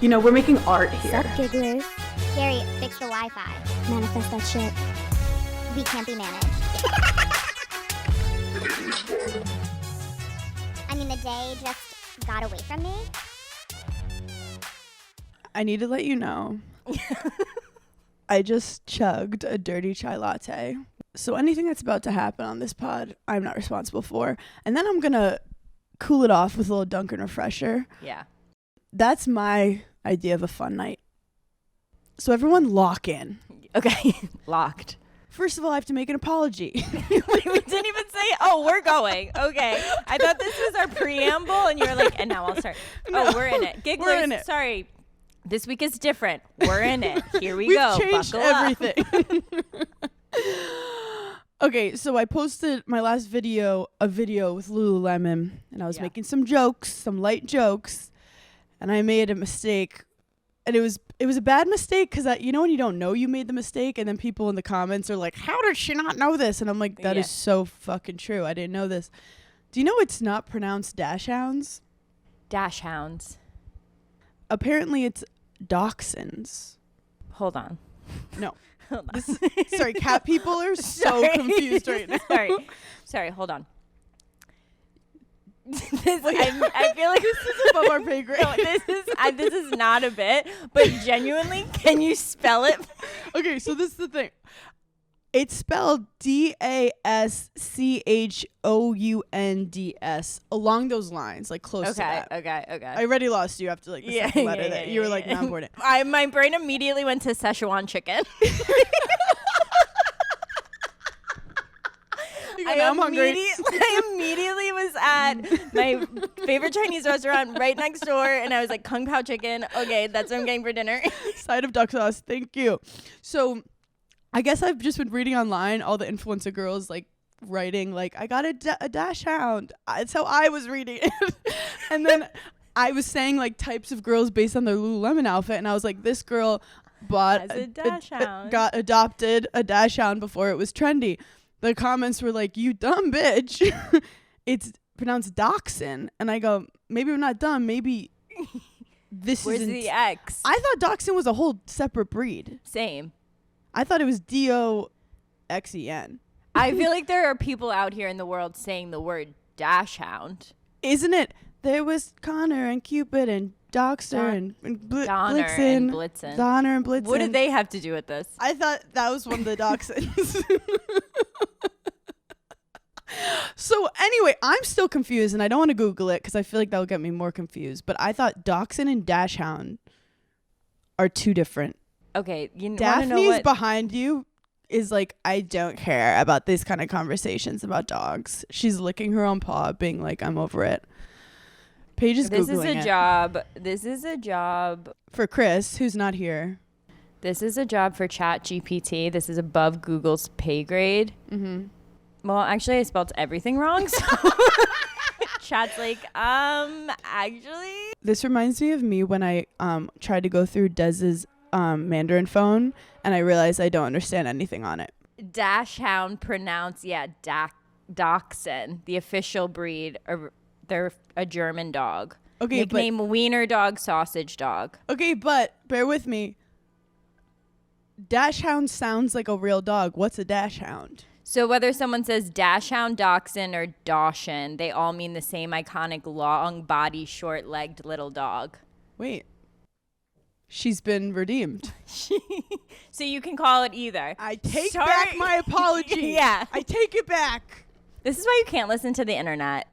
You know, we're making art here. Sup, gigglers? Gary, fix the Wi-Fi. Manifest that shit. We can't be managed. I mean, the day just got away from me. I need to let you know. I just chugged a dirty chai latte. So anything that's about to happen on this pod, I'm not responsible for. And then I'm going to cool it off with a little Dunkin refresher. Yeah. That's my idea of a fun night. So everyone lock in. Okay. Locked. First of all, I have to make an apology. We didn't even say, oh, we're going. Okay. I thought this was our preamble, and you were like, and now I'll start. No, oh, we're in it. Gigglers, we're in it. Sorry. This week is different. We're in it. Here we We've go. changed Buckle everything. Okay, so I posted my last video, a video with Lululemon, and I was making some jokes, some light jokes, and I made a mistake. And it was a bad mistake because you know when you don't know you made the mistake, and then people in the comments are like, "How did she not know this?" And I'm like, "That is so fucking true. I didn't know this." Do you know it's not pronounced dachshunds? Dachshunds. Apparently, it's dachshunds. Hold on. No. Hold on. Sorry, cat people are so confused right now. Sorry. Hold on. I feel like this is above our pay grade. No, this is not a bit, but genuinely, can you spell it? Okay, so this is the thing. It's spelled dachshunds along those lines, like close to that. Okay. I already lost you after like the second letter that you were like not important. My brain immediately went to Szechuan chicken. I'm hungry. I immediately was at my favorite Chinese restaurant right next door, and I was like, Kung Pao chicken. Okay, that's what I'm getting for dinner. Side of duck sauce. Thank you. So I guess I've just been reading online all the influencer girls like writing like, I got a dachshund. That's how I was reading it. And then I was saying like types of girls based on their Lululemon outfit, and I was like, this girl bought a dachshund. Got adopted a dachshund before it was trendy. The comments were like, you dumb bitch. It's pronounced dachshund. And I go, maybe we're not dumb. Maybe this is Where's the X? I thought dachshund was a whole separate breed. Same. I thought it was DOXEN. I feel like there are people out here in the world saying the word dachshund. Isn't it? There was Connor and Cupid and Doxer and Donner and Blitzen. Donner and Blitzen. What did they have to do with this? I thought that was one of the dachshunds. So anyway, I'm still confused, and I don't want to Google it because I feel like that will get me more confused. But I thought dachshund and dachshund are two different. Okay, you Daphne's know what? behind you is like, I don't care about these kind of conversations about dogs. She's licking her own paw, being like, I'm over it. Paige is Googling it. This is a job for Chris, who's not here. This is a job for ChatGPT. This is above Google's pay grade. Mm-hmm. Well, actually, I spelled everything wrong. So Chat's like, actually. This reminds me of me when I tried to go through Dez's Mandarin phone, and I realized I don't understand anything on it. Dachshund pronounced, dachshund, the official breed. They're a German dog. Okay, nickname Wiener dog, sausage dog. Okay, but bear with me. Dachshund sounds like a real dog. What's a dachshund? So whether someone says dachshund, dachshund, or dachshund, they all mean the same iconic long body, short-legged little dog. Wait. She's been redeemed. So you can call it either. I take back my apology. Yeah. I take it back. This is why you can't listen to the internet.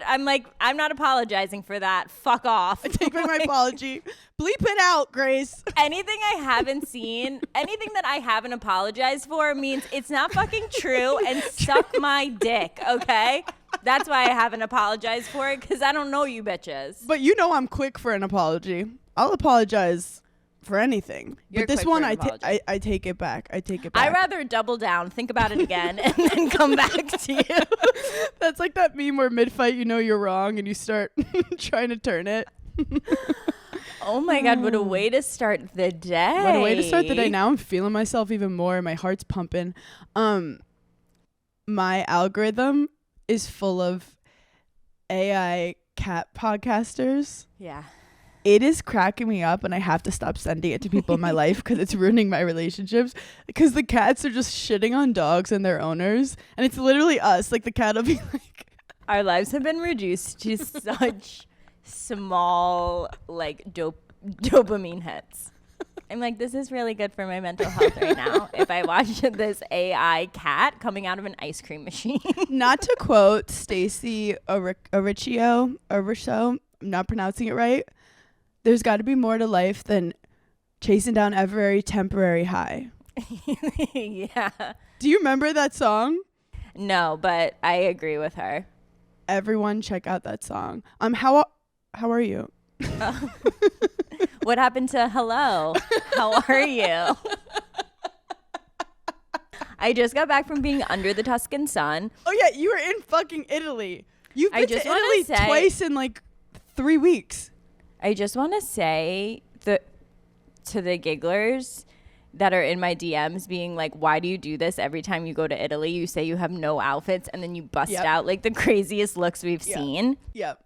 I'm like, I'm not apologizing for that. Fuck off. I take back my apology. Bleep it out, Grace. Anything I haven't seen, anything that I haven't apologized for means it's not fucking true, and suck my dick, okay? That's why I haven't apologized for it, because I don't know you bitches. But you know I'm quick for an apology. I'll apologize for anything. You're but this one, I take it back. I take it back. I'd rather double down, think about it again, and then come back to you. That's like that meme where mid-fight you know you're wrong and you start trying to turn it. Oh my God, what a way to start the day. What a way to start the day. Now I'm feeling myself even more. My heart's pumping. My algorithm is full of AI cat podcasters. Yeah. it is cracking me up, and I have to stop sending it to people in my life because it's ruining my relationships. Because the cats are just shitting on dogs and their owners, and it's literally us. Like the cat will be like, our lives have been reduced to such small like dopamine hits. I'm like, this is really good for my mental health right now. If I watch this AI cat coming out of an ice cream machine. Not to quote Stacey Oricio, I'm not pronouncing it right. There's got to be more to life than chasing down every temporary high. Yeah. Do you remember that song? No, but I agree with her. Everyone check out that song. How are you? What happened to hello? How are you? I just got back from being under the Tuscan sun. Oh yeah, you were in fucking Italy. You've been to wanna Italy twice in like 3 weeks. I just want to say to the gigglers that are in my DMs being like, why do you do this every time you go to Italy? You say you have no outfits and then you bust out like the craziest looks we've seen. Yep.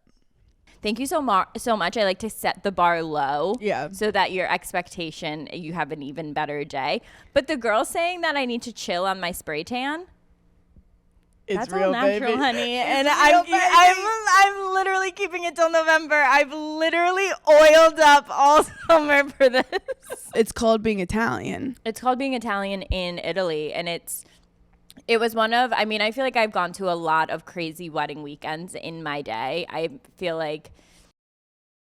Thank you so much. I like to set the bar low so that your expectation, you have an even better day. But the girl saying that I need to chill on my spray tan, that's real, all natural, baby. honey. It's And real, I'm literally keeping it till November. I've literally oiled up all summer for this. It's called being Italian. It's called being Italian in Italy, and it was one of, I mean, I feel like I've gone to a lot of crazy wedding weekends in my day. I feel like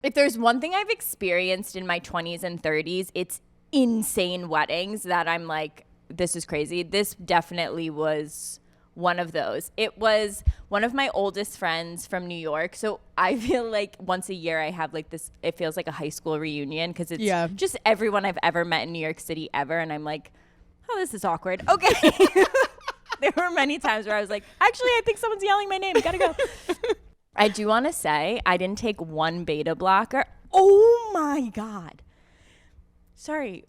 if there's one thing I've experienced in my 20s and 30s, it's insane weddings that I'm like, this is crazy. This definitely was one of those. It was one of my oldest friends from New York. So I feel like once a year I have like this, it feels like a high school reunion because it's just everyone I've ever met in New York City ever. And I'm like, oh, this is awkward. Okay. There were many times where I was like, actually, I think someone's yelling my name. Gotta go. I do want to say I didn't take one beta blocker. Oh my God. Sorry.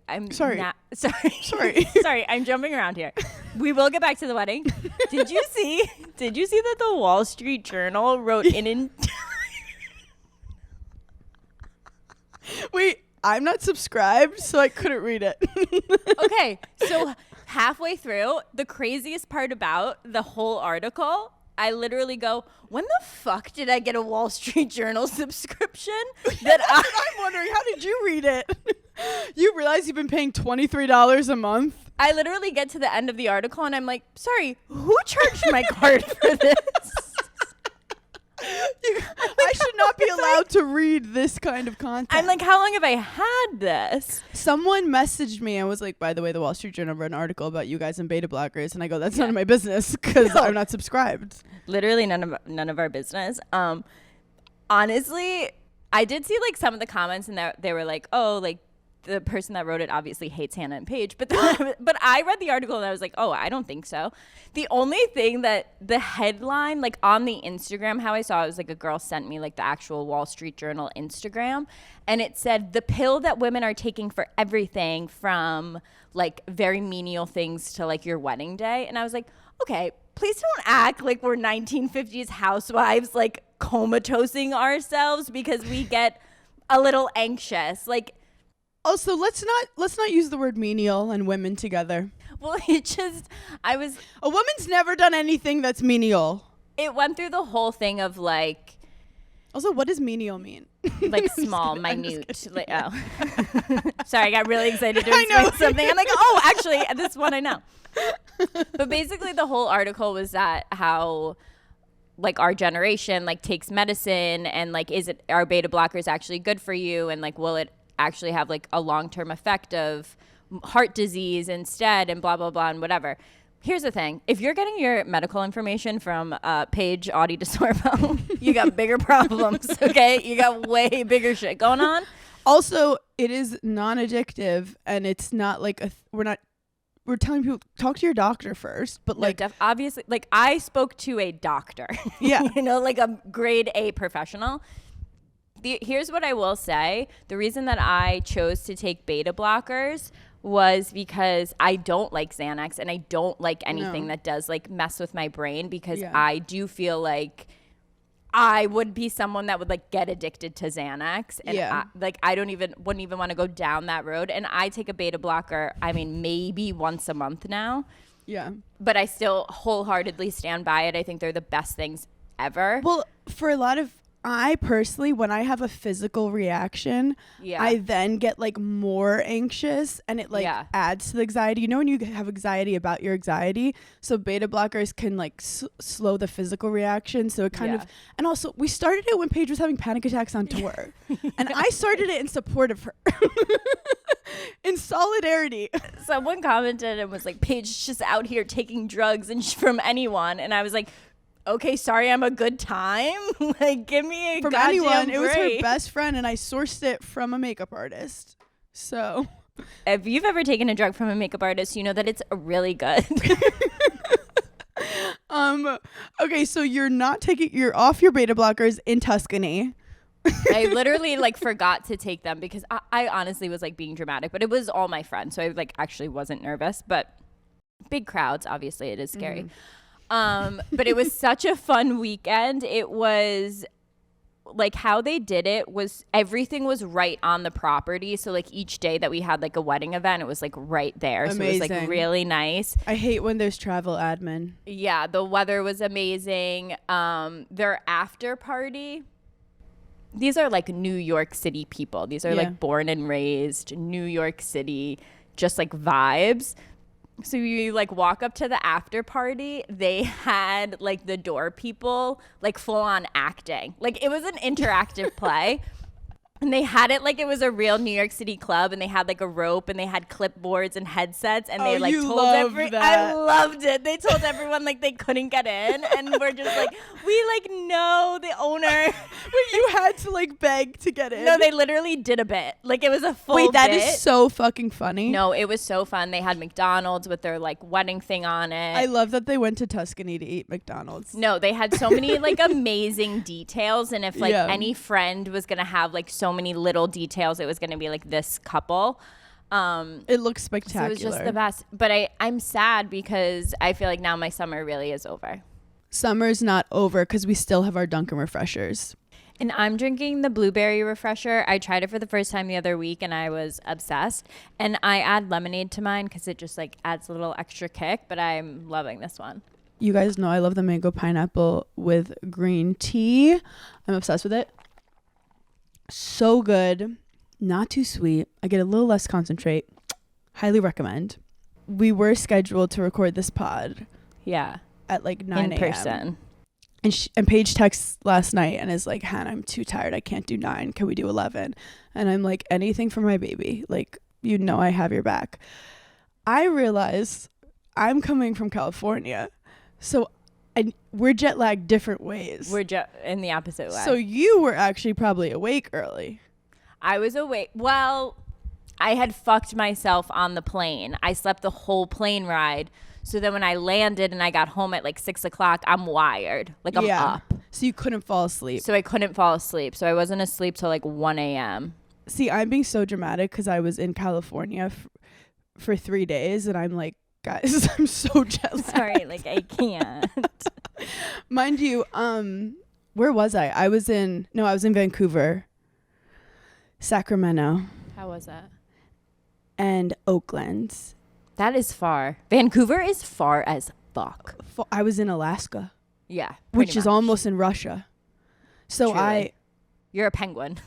I'm sorry. Sorry. I'm jumping around here. We will get back to the wedding. Did you see that the Wall Street Journal wrote an Wait, I'm not subscribed, so I couldn't read it. Okay, so halfway through, the craziest part about the whole article, I literally go, when the fuck did I get a Wall Street Journal subscription? I'm wondering, how did you read it? You realize you've been paying $23 a month? I literally get to the end of the article and I'm like, sorry, who charged my card for this? I should not be allowed to read this kind of content. I'm like, how long have I had this? Someone messaged me and was like, by the way, the Wall Street Journal wrote an article about you guys and beta blockers. And I go, that's none of my business because I'm not subscribed. Literally none of our business. Honestly, I did see like some of the comments and they were like, oh, like the person that wrote it obviously hates Hannah and Paige. But I read the article and I was like, oh, I don't think so. The only thing that the headline, like on the Instagram, how I saw it was like a girl sent me like the actual Wall Street Journal Instagram. And it said the pill that women are taking for everything from like very menial things to like your wedding day. And I was like, okay, please don't act like we're 1950s housewives, like comatosing ourselves because we get a little anxious. Like, also, let's not use the word menial and women together. well, a woman's never done anything that's menial. It went through the whole thing of like, also, what does menial mean? Like small, minute. Like, oh, sorry, I got really excited to explain something. I'm like, oh, actually, this one I know. But basically, the whole article was that how like our generation like takes medicine and like, are beta blockers actually good for you? And like, will it actually have like a long-term effect of heart disease instead and blah, blah, blah, and whatever. Here's the thing. If you're getting your medical information from Paige Audi DeSorbo, you got bigger problems, okay? You got way bigger shit going on. Also, it is non-addictive and it's not like we're telling people talk to your doctor first, but like obviously, like I spoke to a doctor, yeah, like a grade A professional. Here's what I will say. The reason that I chose to take beta blockers was because I don't like Xanax and I don't like anything that does like mess with my brain because I do feel like I would be someone that would like get addicted to Xanax, and Yeah. I wouldn't even want to go down that road. And I take a beta blocker, I mean, maybe once a month now, Yeah. but I still wholeheartedly stand by it. I think they're the best things ever. Well, for a lot of, I personally, when I have a physical reaction, Yeah. I then get like more anxious, and it like Yeah. adds to the anxiety. You know, when you have anxiety about your anxiety, so beta blockers can like slow the physical reaction. So it kind Yeah. of, and also we started it when Paige was having panic attacks on tour, and I started it in support of her, in solidarity. Someone commented and was like, Paige just out here taking drugs and from anyone, and I was like, okay, sorry, I'm a good time. Like, give me a From goddamn anyone, it was her break. best friend, and I sourced it from a makeup artist. So. If you've ever taken a drug from a makeup artist, you know that it's really good. Okay, so you're off your beta blockers in Tuscany. I literally like forgot to take them because I honestly was like being dramatic, but it was all my friends, so I like actually wasn't nervous. But big crowds, obviously, it is scary. But it was such a fun weekend. It was like how they did it was everything was right on the property. So like each day that we had like a wedding event, it was like right there. So it was like Amazing. really nice. I hate when there's travel admin. Yeah, the weather was amazing. Their after party. These are like New York City people. These are Yeah. like born and raised New York City, just like vibes. So you like walk up to the after party. They had like the door people like full on acting. Like it was an interactive play. And they had it like it was a real New York City club, and they had like a rope, and they had clipboards and headsets, and they like you told love I that. loved it. They told everyone like they couldn't get in, and we're just like, we like know the owner. Wait, you had to like beg to get in? No, they literally did a bit. Like it was a full Wait, that bit. is so fucking funny. No, it was so fun. They had McDonald's with their like wedding thing on it. I love that they went to Tuscany to eat McDonald's. No, they had so many like amazing details, and if like Yeah. any friend was gonna have like so many little details, it was gonna be like this couple. It looks So spectacular. it was just the best. But I'm sad because I feel like now my summer really is over. Summer's not over because we still have our Dunkin' refreshers. And I'm drinking the blueberry refresher. I tried it for the first time the other week and I was obsessed. And I add lemonade to mine because it just like adds a little extra kick. But I'm loving this one. You guys know I love the mango pineapple with green tea. I'm obsessed with it. So good. Not too sweet. I get a little less concentrate. Highly recommend. We were scheduled to record this pod Yeah. at like 9 In a.m. person. And Paige texts last night and is like, Hannah, I'm too tired. I can't do 9. Can we do 11? And I'm like, anything for my baby. Like, you know I have your back. I realize I'm coming from California. So we're jet lagged different ways. We're in the opposite way. So you were actually probably awake early. I was awake. Well, I had fucked myself on the plane. I slept the whole plane ride. So then when I landed and I got home at like 6 o'clock, I'm wired. Like I'm up. So you couldn't fall asleep. So I couldn't fall asleep. So I wasn't asleep till like 1 a.m. See, I'm being so dramatic because I was in California for 3 days and I'm like, guys, I'm so jet lagged. Sorry, like I can't. Mind you, where was I? I was in Vancouver, Sacramento, How was that? and Oakland. That is far. Vancouver is far as fuck. I was in Alaska, Yeah. which pretty is much. almost in Russia. So Truly. You're a penguin.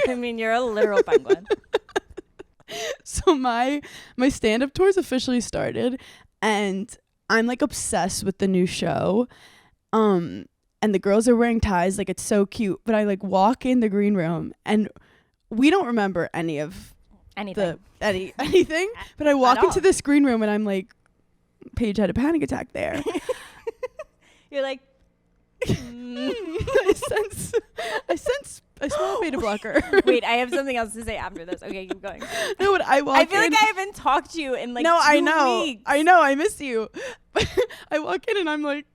I mean, you're a literal penguin. So my stand-up tour's officially started, and I'm like obsessed with the new show. And the girls are wearing ties, like it's so cute. But I like walk in the green room, and we don't remember any of Anything. anything. But I walk all. into this green room, and I'm like, Paige had a panic attack there. You're like, I smell a beta blocker. wait, I have something else to say after this. Okay, keep going. No, but I walk I feel in. like I haven't talked to you in like No, 2 I know. weeks. I know. I miss you. I walk in and I'm like,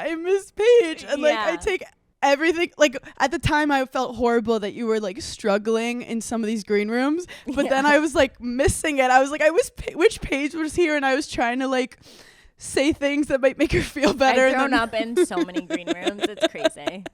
I miss Paige. And like, I Yeah. take everything. Like at the time I felt horrible that you were like struggling in some of these green rooms. But then Yeah. I was like missing it. I was like, I wish Paige was here, and I was trying to like say things that might make her feel better. I've grown up in so many green rooms. It's crazy.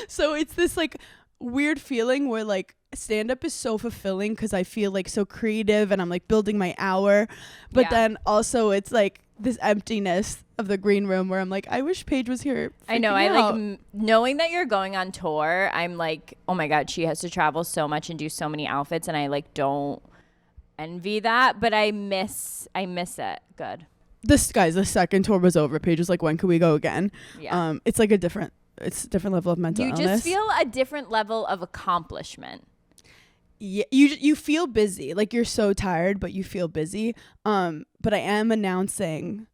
So it's this like weird feeling where like stand-up is so fulfilling because I feel like so creative and I'm like building my hour, but then also it's like this emptiness of the green room where I'm like, I wish Paige was here. I know. I like knowing that you're going on tour. I'm like, oh my God, she has to travel so much and do so many outfits, and I like don't envy that, but I miss it. Good. The second tour was over. Paige was like, when can we go again? Yeah. It's like a different level of mental illness. You just feel a different level of accomplishment. Yeah, you feel busy. Like you're so tired, but you feel busy. But I am announcing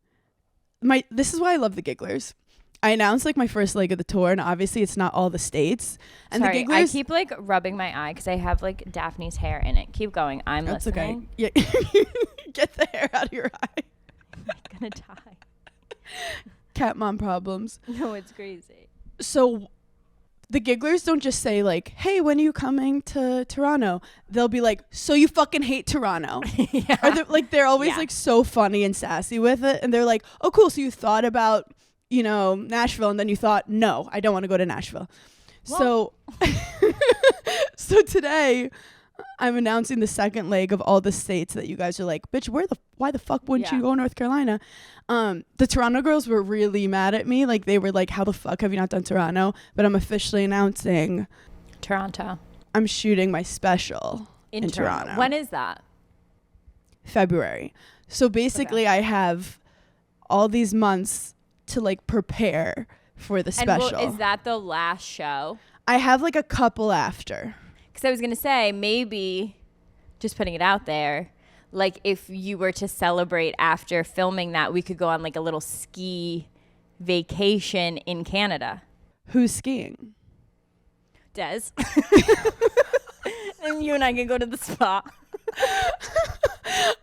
this is why I love the Gigglers. I announced like my first leg of the tour, and obviously it's not all the states. And Sorry, the Gigglers, I keep like rubbing my eye because I have like Daphne's hair in it. Keep going. I'm that's listening. okay. Yeah, get the hair out of your eye. I'm gonna die. Cat mom problems. No, it's crazy. So the Gigglers don't just say like, hey, when are you coming to Toronto? They'll be like, so you fucking hate Toronto. Yeah. Or they're always like so funny and sassy with it. And they're like, oh, cool. So you thought about, Nashville, and then you thought, no, I don't want to go to Nashville. Well. So today I'm announcing the second leg of all the states that you guys are like, bitch, why the fuck wouldn't you go North Carolina? The Toronto girls were really mad at me. Like they were like, how the fuck have you not done Toronto? But I'm officially announcing Toronto. I'm shooting my special in Toronto. When is that? February. So basically I have all these months to like prepare for the special. And is that the last show? I have like a couple after. Because I was going to say, maybe, just putting it out there, like if you were to celebrate after filming that, we could go on like a little ski vacation in Canada. Who's skiing? Des. And you and I can go to the spa.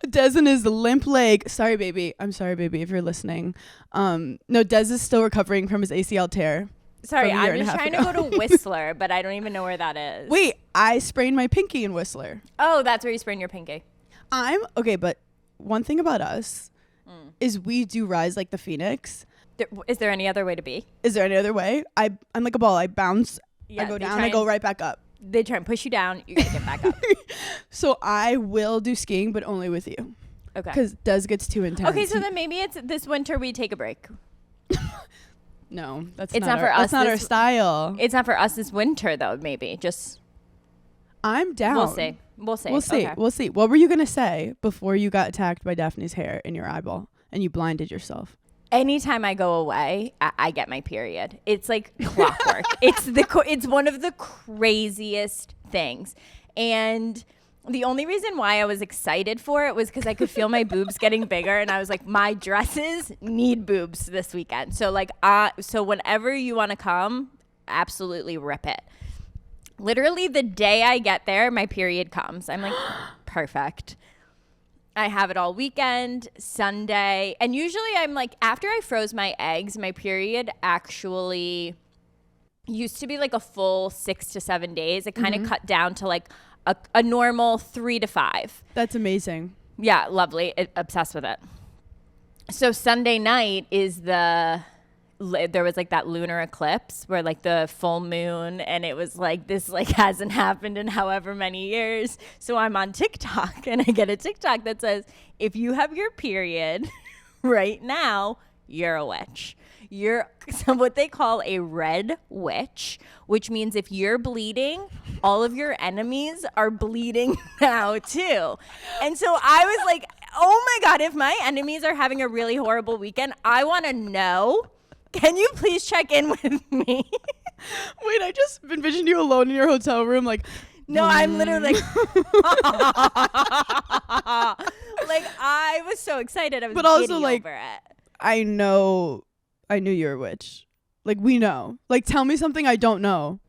Des and his limp leg. Sorry, baby. I'm sorry, baby, if you're listening. No, Des is still recovering from his ACL tear. Sorry, I'm just trying to go to Whistler, but I don't even know where that is. Wait, I sprained my pinky in Whistler. Oh, that's where you sprained your pinky. Okay, but one thing about us is we do rise like the phoenix. Is there any other way to be? Is there any other way? I'm like a ball. I bounce, I go down, I go right back up. They try and push you down, you gotta get back up. So I will do skiing, but only with you. Okay. Because Des gets too intense. Okay, so then maybe it's this winter we take a break. No, it's not for us. That's not our style. It's not for us this winter, though. Maybe just. I'm down. We'll see. We'll see. Okay. We'll see. What were you gonna say before you got attacked by Daphne's hair in your eyeball and you blinded yourself? Anytime I go away, I get my period. It's like clockwork. It's one of the craziest things, and the only reason why I was excited for it was because I could feel my boobs getting bigger, and I was like, my dresses need boobs this weekend. So like, so whenever you want to come, absolutely rip it. Literally the day I get there, my period comes. I'm like, perfect. I have it all weekend, Sunday. And usually I'm like, after I froze my eggs, my period actually used to be like a full 6 to 7 days. It kind of cut down to like a normal 3 to 5. That's amazing. Yeah, lovely. Obsessed with it. So Sunday night is there was like that lunar eclipse where like the full moon, and it was like, this like hasn't happened in however many years. So I'm on TikTok and I get a TikTok that says, if you have your period right now, you're a witch. You're what they call a red witch, which means if you're bleeding, all of your enemies are bleeding now too. And so I was like, oh my God, if my enemies are having a really horrible weekend, I want to know. Can you please check in with me? Wait, I just envisioned you alone in your hotel room, like. No, I'm literally like. Like, I was so excited. I was but also like, over it. I knew you're a witch. Like, we know. Like, tell me something I don't know.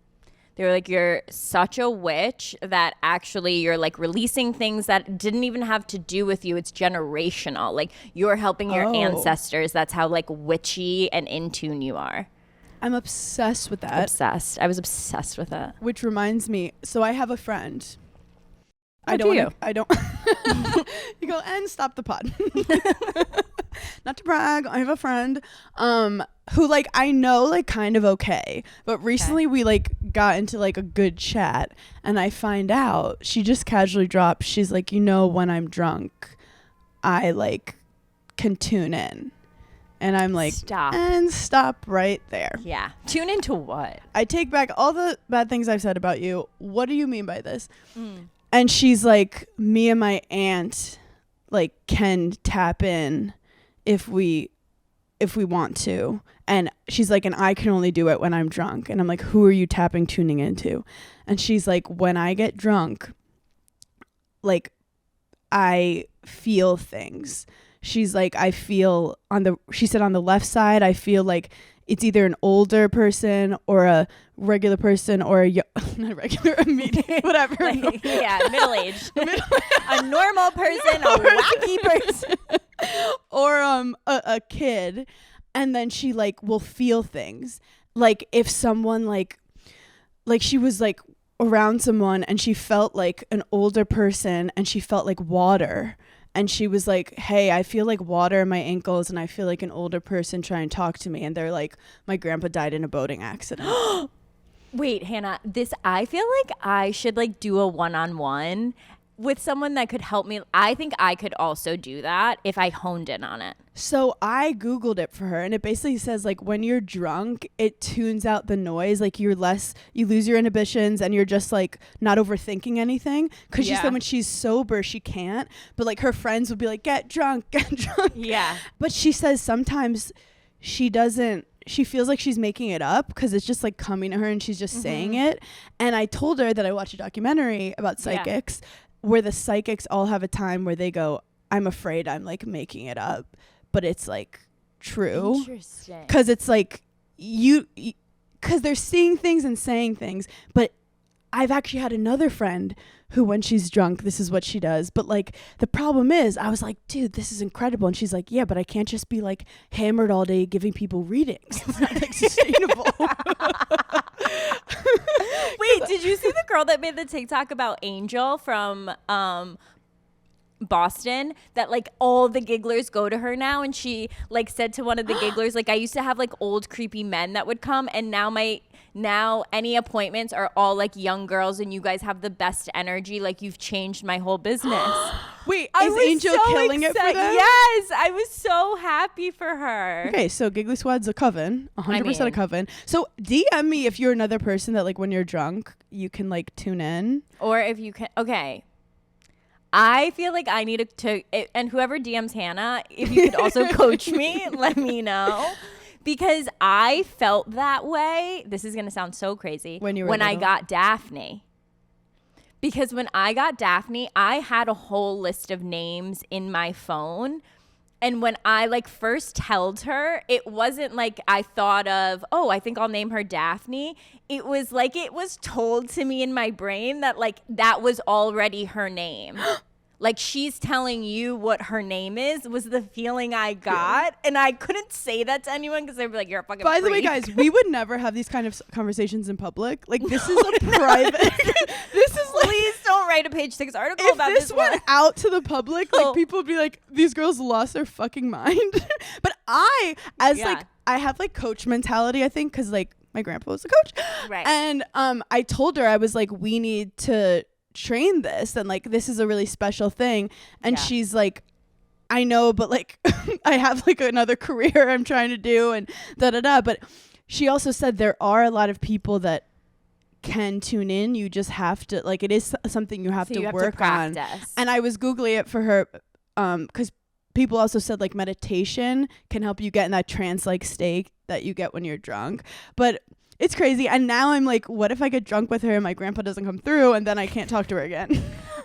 They were like, you're such a witch that actually you're like releasing things that didn't even have to do with you. It's generational. Like, you're helping your ancestors. That's how like witchy and in tune you are. I'm obsessed with that. Obsessed. I was obsessed with it. Which reminds me, so I have a friend. I don't. You go and stop the pod. Not to brag, I have a friend who like I know like kind of okay, but recently we like got into like a good chat, and I find out she just casually dropped, she's like, you know, when I'm drunk I like can tune in. And I'm like, stop right there. Yeah. Tune into what? I take back all the bad things I've said about you. What do you mean by this? And she's like, me and my aunt like can tap in if we want to. And she's like, and I can only do it when I'm drunk. And I'm like, who are you tuning into? And she's like, when I get drunk, like I feel things. She's like, I feel she said on the left side, I feel like it's either an older person or a regular person or not regular, a medium, whatever. Like, yeah, middle-aged. A normal person, a wacky person. Or a kid. And then she like will feel things. Like if someone like she was like around someone and she felt like an older person and she felt like water. And she was like, hey, I feel like water in my ankles and I feel like an older person trying to talk to me. And they're like, my grandpa died in a boating accident. Wait, Hannah, I feel like I should like do a one-on-one with someone that could help me. I think I could also do that if I honed in on it. So I Googled it for her, and it basically says like when you're drunk, it tunes out the noise. Like you lose your inhibitions and you're just like not overthinking anything. Cause she said when she's sober, she can't, but like her friends would be like, get drunk. Yeah. But she says sometimes she feels like she's making it up because it's just like coming to her and she's just saying it. And I told her that I watched a documentary about psychics where the psychics all have a time where they go, I'm afraid I'm like making it up, but it's like true. Interesting. Because it's like because they're seeing things and saying things. But I've actually had another friend who when she's drunk, this is what she does. But like the problem is I was like, dude, this is incredible. And she's like, yeah, but I can't just be like hammered all day giving people readings. It's not like sustainable. Wait, did you see the girl that made the TikTok about Angel from Boston, that like all the gigglers go to her now? And she like said to one of the gigglers, like, I used to have like old creepy men that would come, and now any appointments are all like young girls, and you guys have the best energy. Like you've changed my whole business. Wait, is Angel killing it for them? Yes, I was so happy for her. Okay, so Giggly Squad's a coven, 100% a coven. So DM me if you're another person that like when you're drunk, you can like tune in. Or if you can, okay. I feel like I need to, and whoever DMs Hannah, if you could also coach me, let me know. Because I felt that way. This is going to sound so crazy. When I got Daphne. Because when I got Daphne, I had a whole list of names in my phone. And when I like first held her, it wasn't like I thought of, oh, I think I'll name her Daphne. It was like it was told to me in my brain that like that was already her name. Like she's telling you what her name is, was the feeling I got. And I couldn't say that to anyone because they'd be like, you're a fucking By the way, freak. guys, we would never have these kind of conversations in public. Like this is a private. This is like, please don't write a Page 6 article if about this this one. went out to the public, like people would be like, these girls lost their fucking mind. But I have like coach mentality, I think, because like my grandpa was a coach. Right. And I told her, I was like, we need to train this, and like this is a really special thing. And she's like, I know, but like I have like another career I'm trying to do and but she also said there are a lot of people that can tune in. You just have to like, it is something you have to work on. And I was Googling it for her because people also said like meditation can help you get in that trance like state that you get when you're drunk. But it's crazy. And now I'm like, what if I get drunk with her and my grandpa doesn't come through and then I can't talk to her again?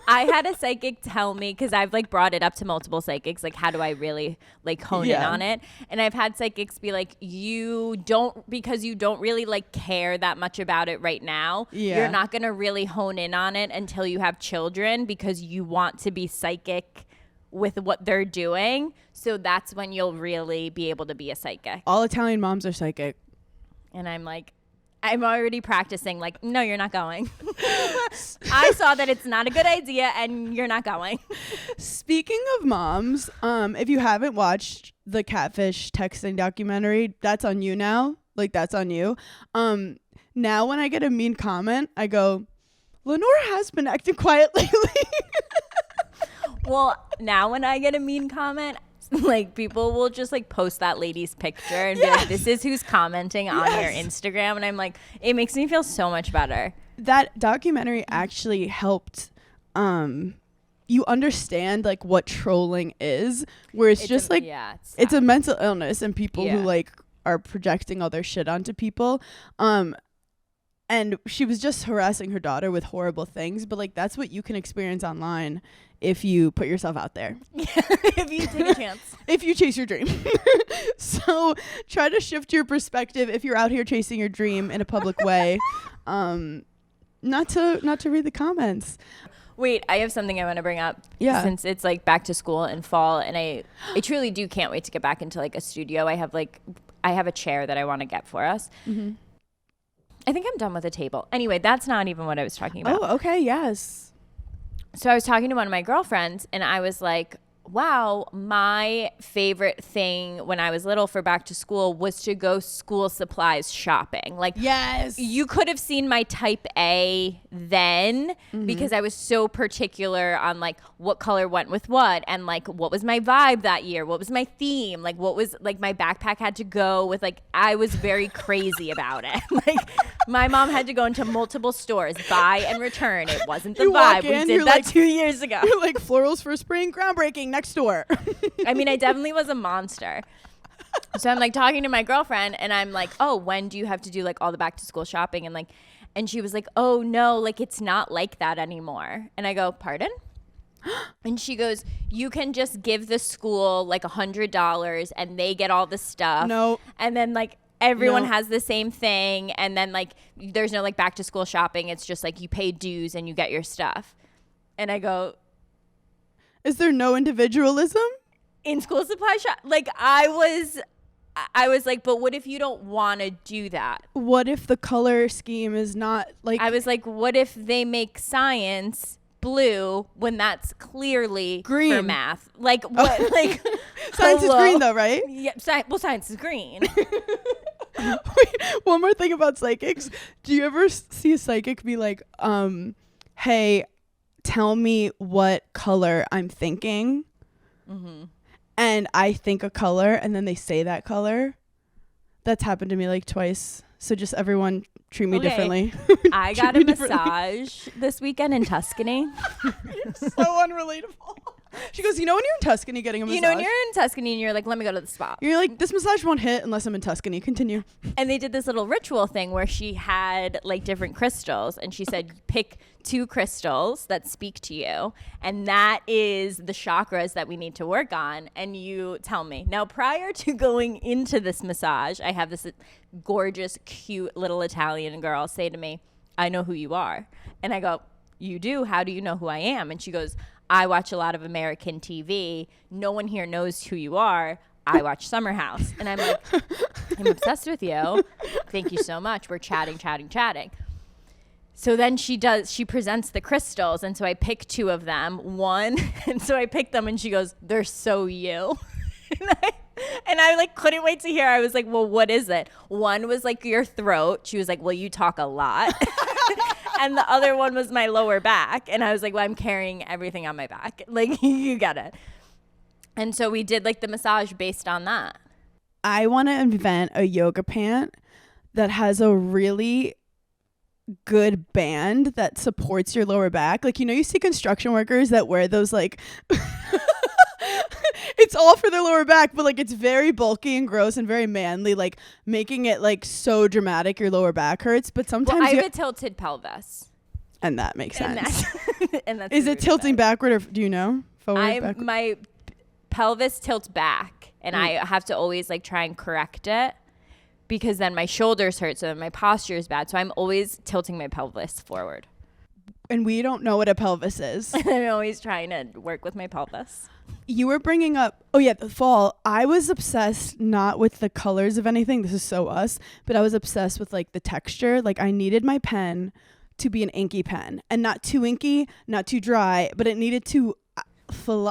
I had a psychic tell me, because I've like brought it up to multiple psychics, like how do I really like hone in on it? And I've had psychics be like, because you don't really like care that much about it right now. You're not going to really hone in on it until you have children, because you want to be psychic with what they're doing. So that's when you'll really be able to be a psychic. All Italian moms are psychic. And I'm like, I'm already practicing. Like, no, you're not going. I saw that it's not a good idea, and you're not going. Speaking of moms, if you haven't watched the catfish texting documentary, that's on you now. Like, that's on you. Now when I get a mean comment, I go, Lenore has been acting quiet lately. Well, now when I get a mean comment, like, people will just like post that lady's picture and be like, this is who's commenting on your Instagram. And I'm like, it makes me feel so much better. That documentary actually helped you understand like what trolling is, where it's just like it's a mental illness and people who like are projecting all their shit onto people. And she was just harassing her daughter with horrible things, but like that's what you can experience online if you put yourself out there. If you take a chance. If you chase your dream. So try to shift your perspective if you're out here chasing your dream in a public way. Not to read the comments. Wait, I have something I want to bring up. Yeah. Since it's like back to school and fall, and I truly do can't wait to get back into like a studio. I have a chair that I want to get for us. Mm-hmm. I think I'm done with the table. Anyway, that's not even what I was talking about. Oh, okay, yes. So I was talking to one of my girlfriends, and I was like, wow, my favorite thing when I was little for back to school was to go school supplies shopping. Like, yes, you could have seen my type A then because I was so particular on like what color went with what and like what was my vibe that year, what was my theme, like what was like my backpack had to go with, like I was very crazy about it. Like my mom had to go into multiple stores, buy and return. It wasn't the vibe. We did that 2 years ago. You're like, florals for spring, groundbreaking, next door. I mean, I definitely was a monster. So I'm like talking to my girlfriend and I'm like, oh, when do you have to do like all the back to school shopping? And like, and she was like, oh no, like it's not like that anymore. And I go, pardon? And she goes, you can just give the school like $100 and they get all the stuff. No. And then like everyone has the same thing. And then like, there's no like back to school shopping. It's just like you pay dues and you get your stuff. And I go, is there no individualism in school supply shop? Like I was like, but what if you don't want to do that? What if the color scheme is not like, I was like, what if they make science blue when that's clearly green for math? Like what? Like science is green though, right? Yeah. Science is green. Wait, one more thing about psychics. Do you ever see a psychic be like, hey, tell me what color I'm thinking? Mm-hmm. And I think a color and then they say that color. That's happened to me like twice. So just everyone treat me differently. I got a massage this weekend in Tuscany. You're so unrelatable. She goes, you know when you're in Tuscany getting a massage? You know when you're in Tuscany and you're like, let me go to the spa. You're like, this massage won't hit unless I'm in Tuscany. Continue. And they did this little ritual thing where she had like different crystals. And she said, pick 2 crystals that speak to you. And that is the chakras that we need to work on. And you tell me. Now, prior to going into this massage, I have this gorgeous, cute little Italian girl say to me, I know who you are. And I go, you do? How do you know who I am? And she goes, I watch a lot of American TV. No one here knows who you are. I watch Summer House. And I'm like, I'm obsessed with you. Thank you so much. We're chatting. So then she presents the crystals. And so I pick 2 of them. One. And so I picked them and she goes, they're so you. And I like couldn't wait to hear. I was like, well, what is it? One was like your throat. She was like, well, you talk a lot. And the other one was my lower back. And I was like, well, I'm carrying everything on my back. Like, you get it. And so we did like the massage based on that. I want to invent a yoga pant that has a really good band that supports your lower back. Like, you know, you see construction workers that wear those like... It's all for their lower back, but like it's very bulky and gross and very manly, like making it like so dramatic your lower back hurts. But sometimes I have a tilted pelvis, and that makes sense. And that's is it tilting backward or do you know? Forward, backward? My pelvis tilts back, and I have to always like try and correct it because then my shoulders hurt, so then my posture is bad. So I'm always tilting my pelvis forward. And we don't know what a pelvis is. I'm always trying to work with my pelvis. you were bringing up, the fall. I was obsessed not with the colors of anything. This is so us, but I was obsessed with like the texture. Like I needed my pen to be an inky pen and not too inky, not too dry, but it needed to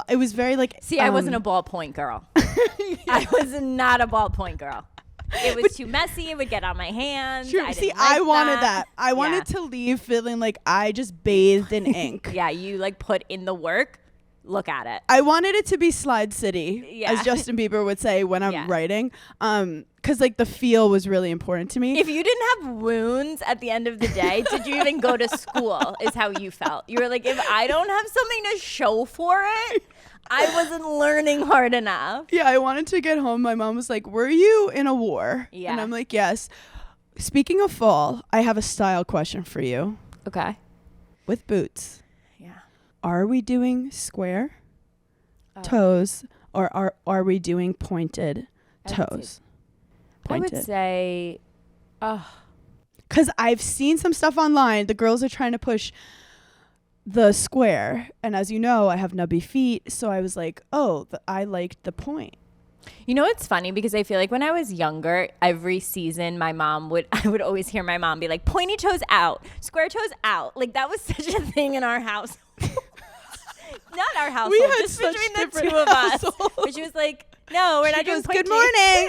it was very like. See, I wasn't a ballpoint girl. I was not a ballpoint girl. It was too messy. It would get on my hands. True. I wanted that. I wanted to leave feeling like I just bathed in ink. Yeah, you like put in the work. Look at it. I wanted it to be Slide City, as Justin Bieber would say when I'm writing. Because like the feel was really important to me. If you didn't have wounds at the end of the day, did you even go to school? Is how you felt. You were like, if I don't have something to show for it, I wasn't learning hard enough. Yeah, I wanted to get home. My mom was like, were you in a war? Yeah. And I'm like, yes. Speaking of fall, I have a style question for you. Okay. With boots. Yeah. Are we doing square toes or are we doing pointed toes? I would say, because I've seen some stuff online. The girls are trying to push the square, and as you know, I have nubby feet, so I was like, I liked the point. You know, it's funny because I feel like when I was younger, every season I would always hear my mom be like, pointy toes out, square toes out. Like that was such a thing in our house. Not our household, we had just such between the two different of us. households. But she was like, no, we're not doing pointy. Good morning.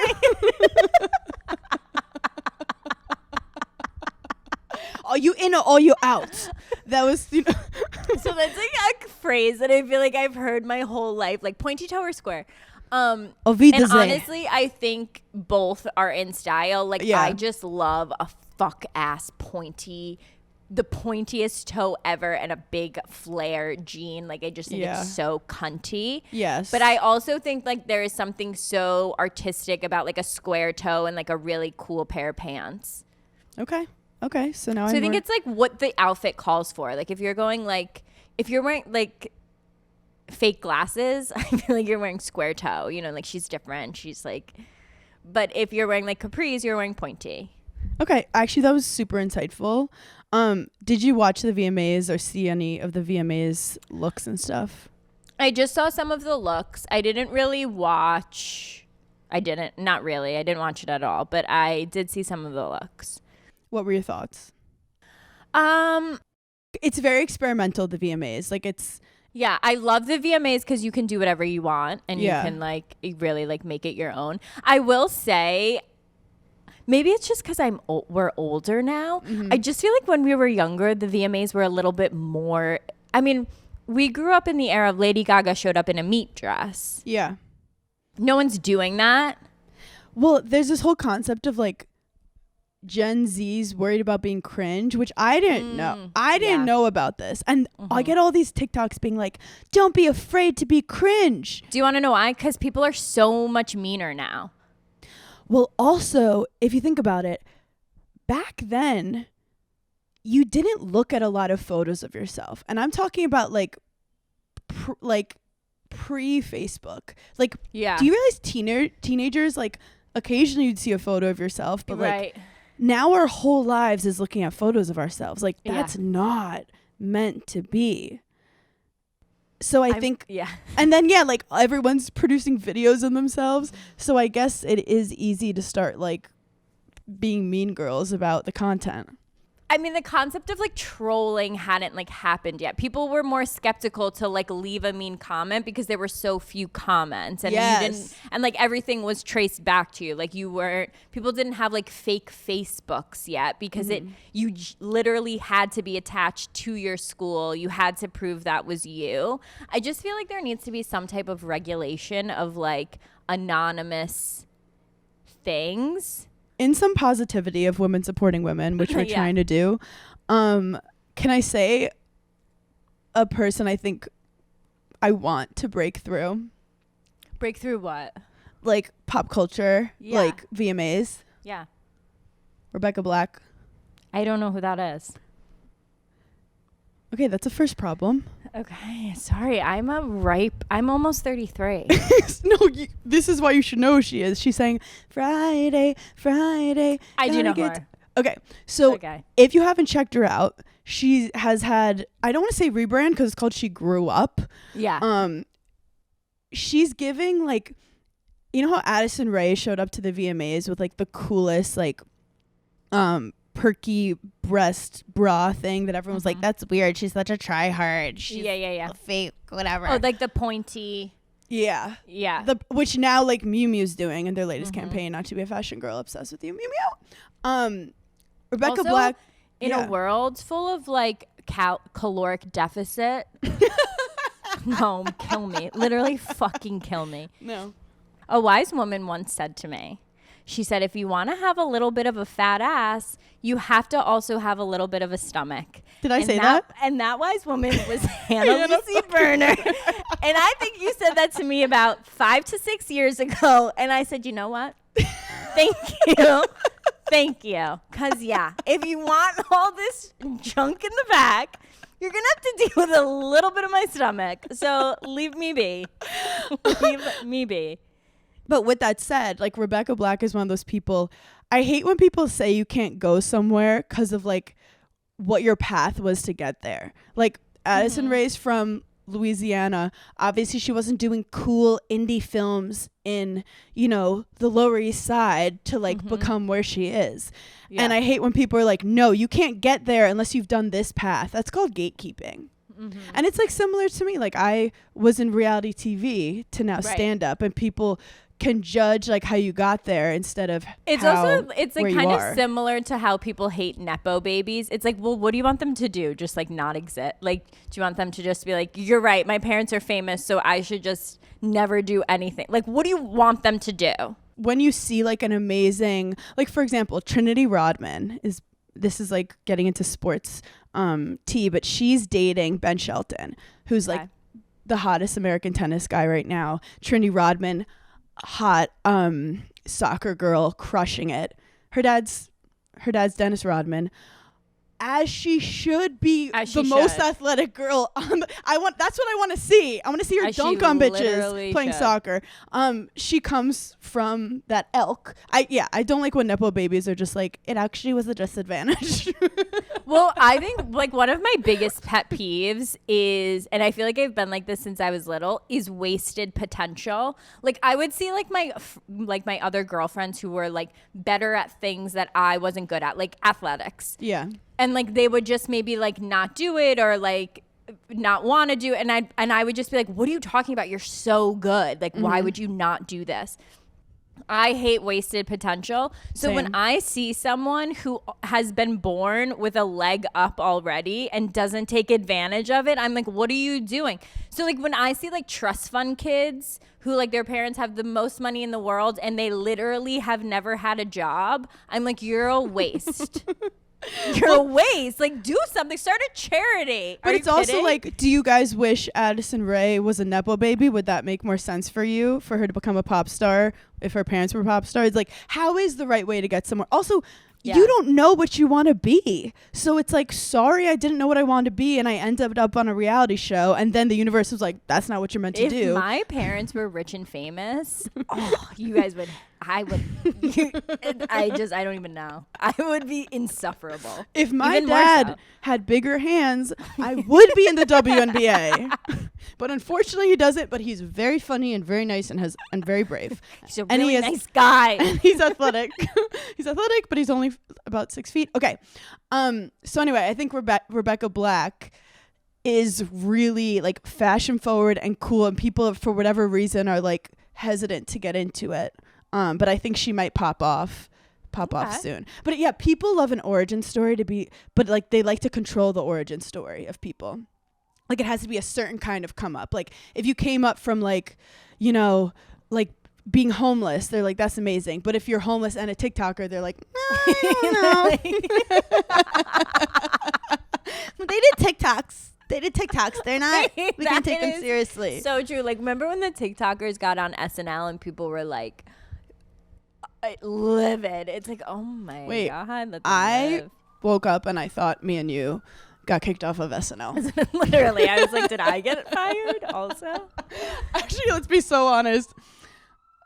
Are you in or are you out? That was, So that's like a phrase that I feel like I've heard my whole life, like pointy toe or square. And honestly, I think both are in style. Like I just love a fuck ass pointy, the pointiest toe ever, and a big flare jean. Like I just think it's so cunty. Yes. But I also think like there is something so artistic about like a square toe and like a really cool pair of pants. Okay. So now I think it's like what the outfit calls for. Like if you're wearing like fake glasses, I feel like you're wearing square toe, you know, like she's different. She's like, but if you're wearing like capris, you're wearing pointy. Okay. Actually, that was super insightful. Did you watch the VMAs or see any of the VMAs looks and stuff? I just saw some of the looks. I didn't really watch. Not really. I didn't watch it at all, but I did see some of the looks. What were your thoughts? It's very experimental, the VMAs. Like it's. Yeah, I love the VMAs because you can do whatever you want and you can like really like make it your own. I will say, maybe it's just because we're older now. Mm-hmm. I just feel like when we were younger, the VMAs were a little bit more. I mean, we grew up in the era of Lady Gaga showed up in a meat dress. Yeah. No one's doing that. Well, there's this whole concept of like Gen Z's worried about being cringe, which I didn't know. I didn't know about this. And I get all these TikToks being like, don't be afraid to be cringe. Do you want to know why? Because people are so much meaner now. Well, also, if you think about it, back then, you didn't look at a lot of photos of yourself. And I'm talking about like pre-Facebook. Like, do you realize teenagers, like, occasionally you'd see a photo of yourself, but like, now our whole lives is looking at photos of ourselves. Like that's not meant to be. So I think, and then like everyone's producing videos of themselves. So I guess it is easy to start like being mean girls about the content. I mean, the concept of like trolling hadn't like happened yet. People were more skeptical to like leave a mean comment because there were so few comments and you didn't, and like everything was traced back to you. Like people didn't have like fake Facebooks yet because you literally had to be attached to your school. You had to prove that was you. I just feel like there needs to be some type of regulation of like anonymous things. In some positivity of women supporting women, which we're trying to do, can I say a person I think I want to break through? Break through what? Like pop culture, like VMAs. Yeah. Rebecca Black. I don't know who that is. Okay, that's a first problem. Okay, sorry. I'm almost 33. No, this is why you should know who she is. She's saying, Friday. I do know her. Okay, so if you haven't checked her out, she has had, I don't want to say rebrand because it's called She Grew Up. Yeah. she's giving like, you know how Addison Rae showed up to the VMAs with like the coolest like perky breast bra thing that everyone was like, that's weird. She's such a try-hard. She's yeah. fake, whatever. Oh, like the pointy. Yeah. Which now like Miu Miu's doing in their latest campaign, not to be a fashion girl obsessed with you, Miu Miu. Rebecca Also, Black. In a world full of like caloric deficit. No, kill me. Literally fucking kill me. No. A wise woman once said to me, she said, if you want to have a little bit of a fat ass, you have to also have a little bit of a stomach. Did I say that? And that wise woman was Hannah Lucy Burner. And I think you said that to me about 5 to 6 years ago. And I said, you know what? Thank you. Thank you. Because, yeah, if you want all this junk in the back, you're going to have to deal with a little bit of my stomach. So leave me be. Leave me be. But with that said, like Rebecca Black is one of those people. I hate when people say you can't go somewhere because of like what your path was to get there. Like Addison Rae's from Louisiana. Obviously, she wasn't doing cool indie films in, you know, the Lower East Side to like become where she is. Yeah. And I hate when people are like, no, you can't get there unless you've done this path. That's called gatekeeping. And it's like similar to me. Like I was in reality TV to now stand up, and people can judge like how you got there instead of it's like kind of similar to how people hate Nepo babies. It's like, well, what do you want them to do? Just like not exist? Like, do you want them to just be like, you're right, my parents are famous, so I should just never do anything? Like, what do you want them to do? When you see like an amazing, like for example, Trinity Rodman this is like getting into sports tea, but she's dating Ben Shelton, who's like the hottest American tennis guy right now. Trinity Rodman, hot soccer girl, crushing it. Her dad's Dennis Rodman, as she should be, most athletic girl. That's what I want to see. I want to see her dunk on bitches playing soccer. She comes from that ilk. I don't like when Nepo babies are just like, it actually was a disadvantage. Well, I think like one of my biggest pet peeves is, and I feel like I've been like this since I was little, is wasted potential. Like I would see like my other girlfriends who were like better at things that I wasn't good at, like athletics. Yeah. And like they would just maybe like not do it or like not want to do it. And I would just be like, what are you talking about? You're so good. Like, why would you not do this? I hate wasted potential. So Same. when I see someone who has been born with a leg up already and doesn't take advantage of it, I'm like, what are you doing? So like when I see like trust fund kids who like their parents have the most money in the world and they literally have never had a job, I'm like, you're a waste. You're a waste. Like, do something. Start a charity. But it's also like, do you guys wish Addison Rae was a Nepo baby? Would that make more sense for you, for her to become a pop star if her parents were pop stars? Like, how is the right way to get somewhere? Also, you don't know what you want to be. So it's like, sorry, I didn't know what I wanted to be, and I ended up on a reality show, and then the universe was like, that's not what you're meant to do. If my parents were rich and famous, you guys would... I don't even know. I would be insufferable. If my dad had bigger hands, I would be in the WNBA. But unfortunately he doesn't, but he's very funny and very nice and very brave. He's a really nice guy. And he's athletic. He's athletic, but he's only about 6 feet. Okay. So anyway, I think Rebecca Black is really like fashion forward and cool, and people for whatever reason are like hesitant to get into it. But I think she might pop off soon. But yeah, people love an origin story but like they like to control the origin story of people. Like it has to be a certain kind of come up. Like if you came up from like, you know, like being homeless, they're like, that's amazing. But if you're homeless and a TikToker, they're like, I don't know. They did TikToks. They're not, we can't take them seriously. So true. Like remember when the TikTokers got on SNL and people were like, livid. It's like, oh my God. I woke up and I thought me and you got kicked off of SNL. Literally. I was like, did I get fired also? Actually, let's be so honest.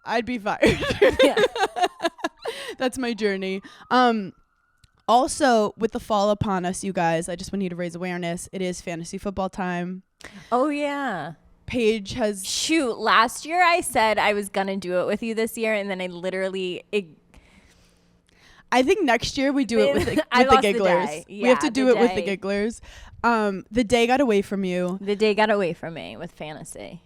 I'd be fired. Yeah. That's my journey. Also, with the fall upon us, you guys, I just want you to raise awareness. It is fantasy football time. Oh, yeah. Paige has. Shoot, last year I said I was gonna do it with you this year, and then I literally. I think next year we do it with the gigglers. Yeah, we have to do it with the gigglers. The day got away from you. The day got away from me with fantasy.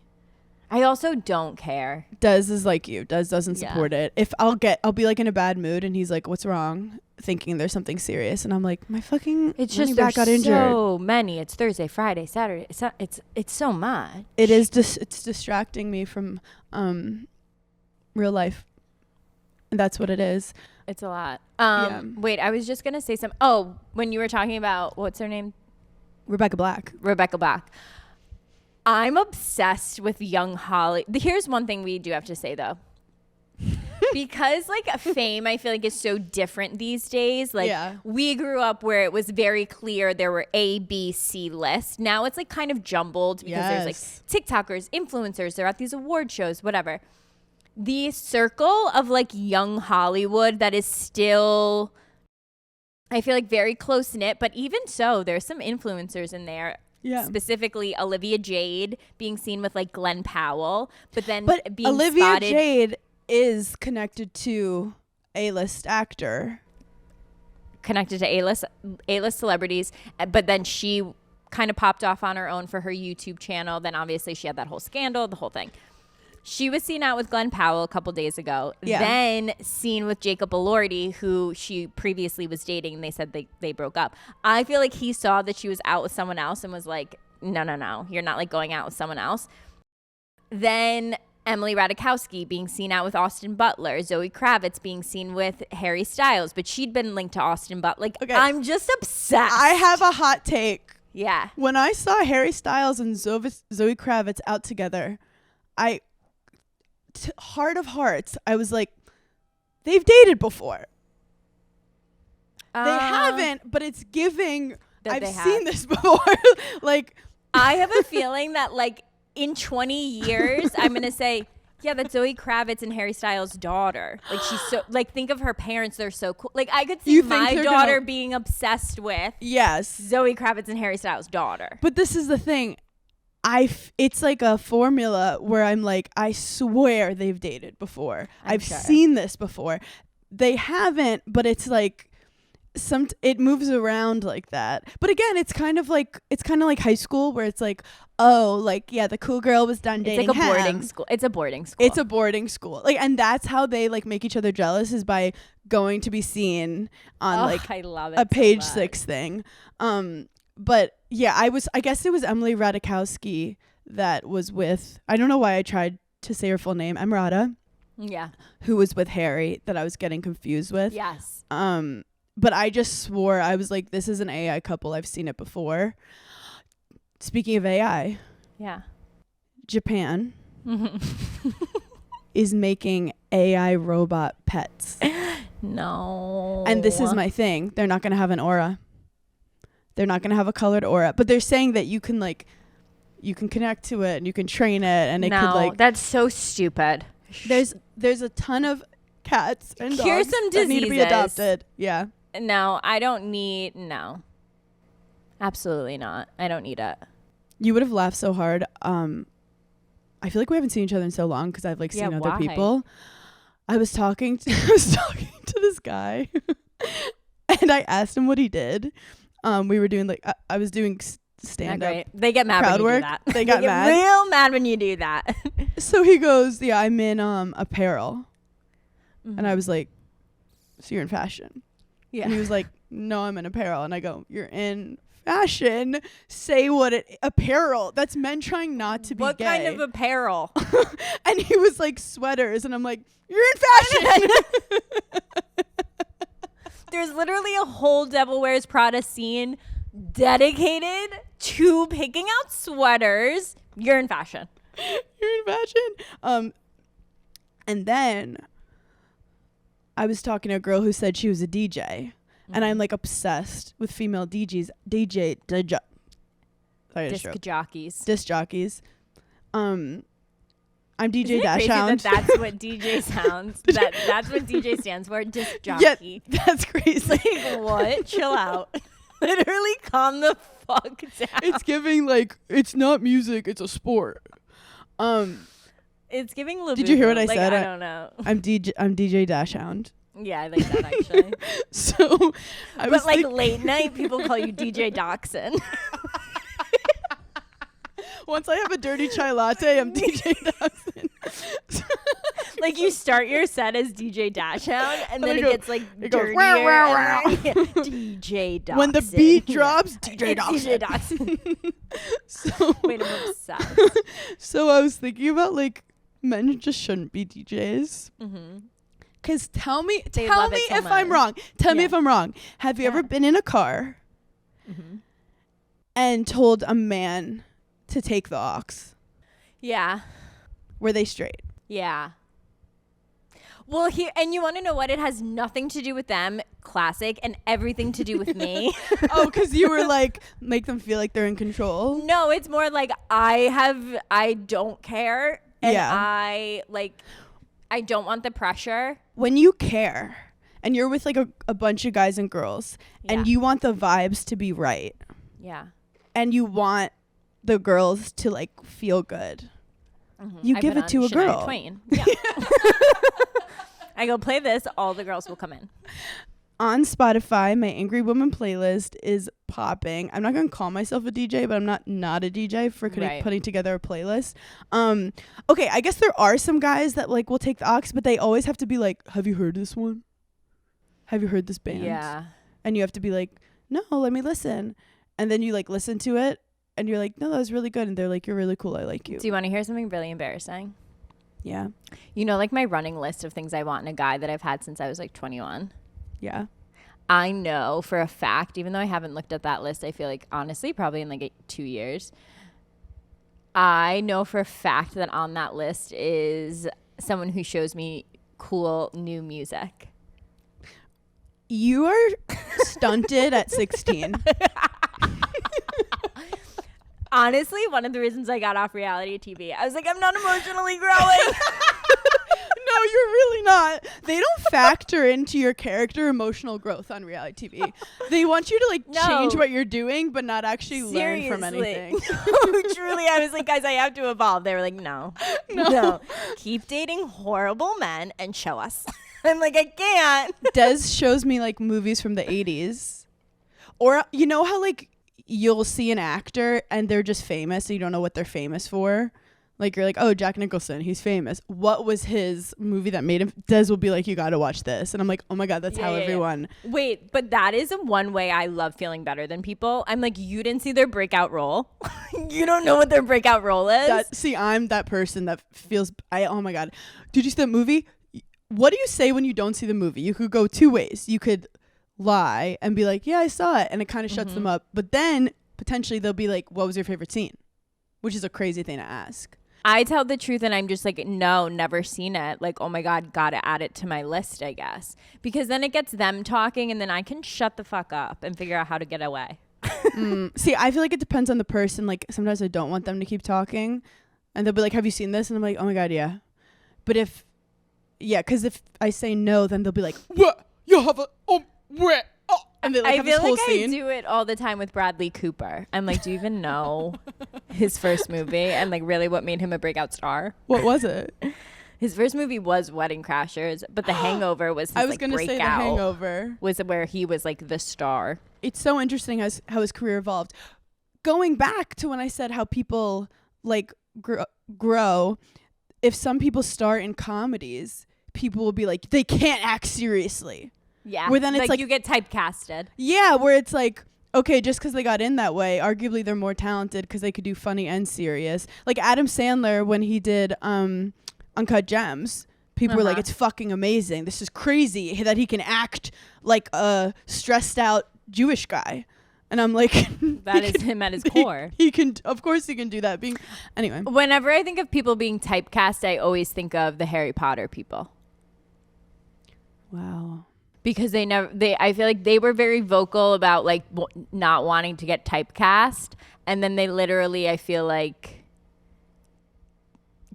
I also don't care. Dez is like you. Dez doesn't support it. If I'll be like in a bad mood and he's like, "What's wrong?" Thinking there's something serious, and I'm like, "My fucking it's just back got injured." So many. It's Thursday, Friday, Saturday. It's so much. It is it's distracting me from real life. And that's what it is. It's a lot. Yeah. Wait, I was just gonna say something. Oh, when you were talking about what's her name? Rebecca Black. I'm obsessed with young Holly. Here's one thing we do have to say though. Because like fame, I feel like is so different these days. Like we grew up where it was very clear there were A, B, C lists. Now it's like kind of jumbled because there's like TikTokers, influencers, they're at these award shows, whatever. The circle of like young Hollywood that is still, I feel like very close knit, but even so, there's some influencers in there. Yeah. Specifically Olivia Jade being seen with like Glenn Powell, but being Olivia spotted. Jade is connected to A-list actor. Connected to A-list celebrities, but then she kind of popped off on her own for her YouTube channel. Then obviously she had that whole scandal, the whole thing. She was seen out with Glenn Powell a couple days ago. Yeah. Then seen with Jacob Elordi, who she previously was dating, and they said they broke up. I feel like he saw that she was out with someone else and was like, no, you're not like going out with someone else. Then Emily Ratajkowski being seen out with Austin Butler, Zoe Kravitz being seen with Harry Styles, but she'd been linked to Austin Butler. Like, okay. I'm just obsessed. I have a hot take. Yeah. When I saw Harry Styles and Zoe Kravitz out together, heart of hearts, I was like, they've dated before. They haven't, but it's giving. I've seen this before. Like, I have a feeling that like in 20 years, I'm gonna say, yeah, that's Zoe Kravitz and Harry Styles' daughter. Like she's so like, think of her parents; they're so cool. Like I could see my daughter being obsessed with Zoe Kravitz and Harry Styles' daughter. But this is the thing. It's like a formula where I'm like, I swear they've dated before. I've seen this before. They haven't, but it's like it moves around like that. But again, it's kind of like high school where it's like, oh, like the cool girl was done dating. It's like a boarding school. It's a boarding school. Like, and that's how they like make each other jealous, is by going to be seen on I love it a Page 6 thing. But yeah, I guess it was Emily Ratajkowski that was with, I don't know why I tried to say her full name, Emrata. Yeah. Who was with Harry that I was getting confused with. Yes. But I just swore, I was like, this is an AI couple. I've seen it before. Speaking of AI. Yeah. Japan is making AI robot pets. No. And this is my thing. They're not going to have an aura. They're not going to have a colored aura, but they're saying that you can connect to it and you can train it, and it could like. That's so stupid. There's a ton of cats and dogs Here's some that need to be adopted. Yeah. No, I don't need. No. Absolutely not. I don't need it. You would have laughed so hard. I feel like we haven't seen each other in so long because I've like seen other people. I was talking to this guy, and I asked him what he did. We were doing like I was doing stand up. They get mad when you do that. They got mad. Real mad when you do that. So he goes, "Yeah, I'm in apparel," and I was like, "So you're in fashion?" Yeah. And he was like, "No, I'm in apparel," and I go, "You're in fashion. Say what apparel. That's men trying not to be what gay. What kind of apparel?" And he was like, "Sweaters," and I'm like, "You're in fashion." There's literally a whole Devil Wears Prada scene dedicated to picking out sweaters. You're in fashion. You're in fashion. And then I was talking to a girl who said she was a DJ, and I'm like obsessed with female DJs. Disc jockeys. I'm DJ Dachshund. That's what DJ sounds. That's what DJ stands for. Disc jockey. Yeah, that's crazy. Like, what? Chill out. Literally calm the fuck down. It's giving like, it's not music, it's a sport. It's giving Lil Did you hear what I like, said? I don't know. I'm DJ Dachshund. Yeah, I like that actually. So, but like late night, people call you DJ Dachshund. Once I have a dirty chai latte, I'm DJ Dachshund. Like you start your set as DJ Dachshund, and then it go- gets like it goes, dirtier. "Wow, wow, wow." and then- DJ Dachshund. When the beat drops, DJ It's DJ Dachshund. Dachshund. So, Wait, I'm obsessed. so I was thinking about like men just shouldn't be DJs. Mm-hmm. Cause tell me They love it so if I'm much. wrong. Tell me Yeah. if I'm wrong. Have you Yeah. ever been in a car Mm-hmm. and told a man to take the aux? Yeah. Were they straight? Yeah. Well, here, and you want to know what? It has nothing to do with them, classic, and everything to do with me. Oh, because you were like, make them feel like they're in control. No, it's more like I don't care. And Yeah. I don't want the pressure. When you care and you're with like a bunch of guys and girls and Yeah. you want the vibes to be right Yeah. and you want the girls to like feel good, you I give put it to on a Shania girl. Twain. Yeah. I go play this, all the girls will come in. On Spotify, my Angry Woman playlist is popping. I'm not going to call myself a DJ, but I'm not a DJ for Right. putting together a playlist. Okay, I guess there are some guys that like will take the aux, but they always have to be like, have you heard this one? Have you heard this band? Yeah. And you have to be like, no, let me listen. And then you like listen to it and you're like, no, that was really good. And they're like, you're really cool. I like you. Do you want to hear something really embarrassing? Yeah. You know, like my running list of things I want in a guy that I've had since I was like 21. Yeah. I know for a fact, even though I haven't looked at that list, I feel like honestly, probably in like 2 years, I know for a fact that on that list is someone who shows me cool new music. You are stunted at 16. Honestly, one of the reasons I got off reality TV, I was like, I'm not emotionally growing. No, you're really not. They don't factor into your character emotional growth on reality TV. They want you to like No. change what you're doing, but not actually learn from Seriously. anything. No, truly, I was like, guys, I have to evolve. They were like, no. Keep dating horrible men and show us. I'm like, I can't. Des shows me like movies from the 80s. Or you know how like you'll see an actor and they're just famous, so you don't know what they're famous for? Like you're like, oh, Jack Nicholson, he's famous. What was his movie that made him? Des will be like, you got to watch this. And I'm like, oh my God, that's how everyone. Wait, but that is one way I love feeling better than people. I'm like, you didn't see their breakout role. You don't know what their breakout role is. See, I'm that person that feels, oh my God. Did you see that movie? What do you say when you don't see the movie? You could go two ways. You could lie and be like, yeah, I saw it. And it kind of shuts them up. But then potentially they'll be like, what was your favorite scene? Which is a crazy thing to ask. I tell the truth and I'm just like, no, never seen it. Like, oh my God, gotta add it to my list, I guess. Because then it gets them talking and then I can shut the fuck up and figure out how to get away. See, I feel like it depends on the person. Like sometimes I don't want them to keep talking. And they'll be like, have you seen this? And I'm like, oh my God, yeah. But because if I say no, then they'll be like, what? You have a, what? Oh. And they like I have feel this whole like scene. I do it all the time with Bradley Cooper. I'm like, do you even know his first movie and like really what made him a breakout star? What was it? His first movie was Wedding Crashers, but The Hangover was his I was like going to say breakout. The Hangover. Was where he was like the star. It's so interesting how his career evolved. Going back to when I said how people like grow, if some people start in comedies, people will be like, they can't act seriously. Yeah. Where then it's like you get typecasted. Yeah, where it's like, okay, just because they got in that way, arguably they're more talented because they could do funny and serious. Like Adam Sandler, when he did Uncut Gems, people were like, it's fucking amazing. This is crazy that he can act like a stressed out Jewish guy. And I'm like, that is him at his core. He can, of course he can do that. Anyway. Whenever I think of people being typecast, I always think of the Harry Potter people. Wow. Because I feel like they were very vocal about like not wanting to get typecast. And then they literally, I feel like,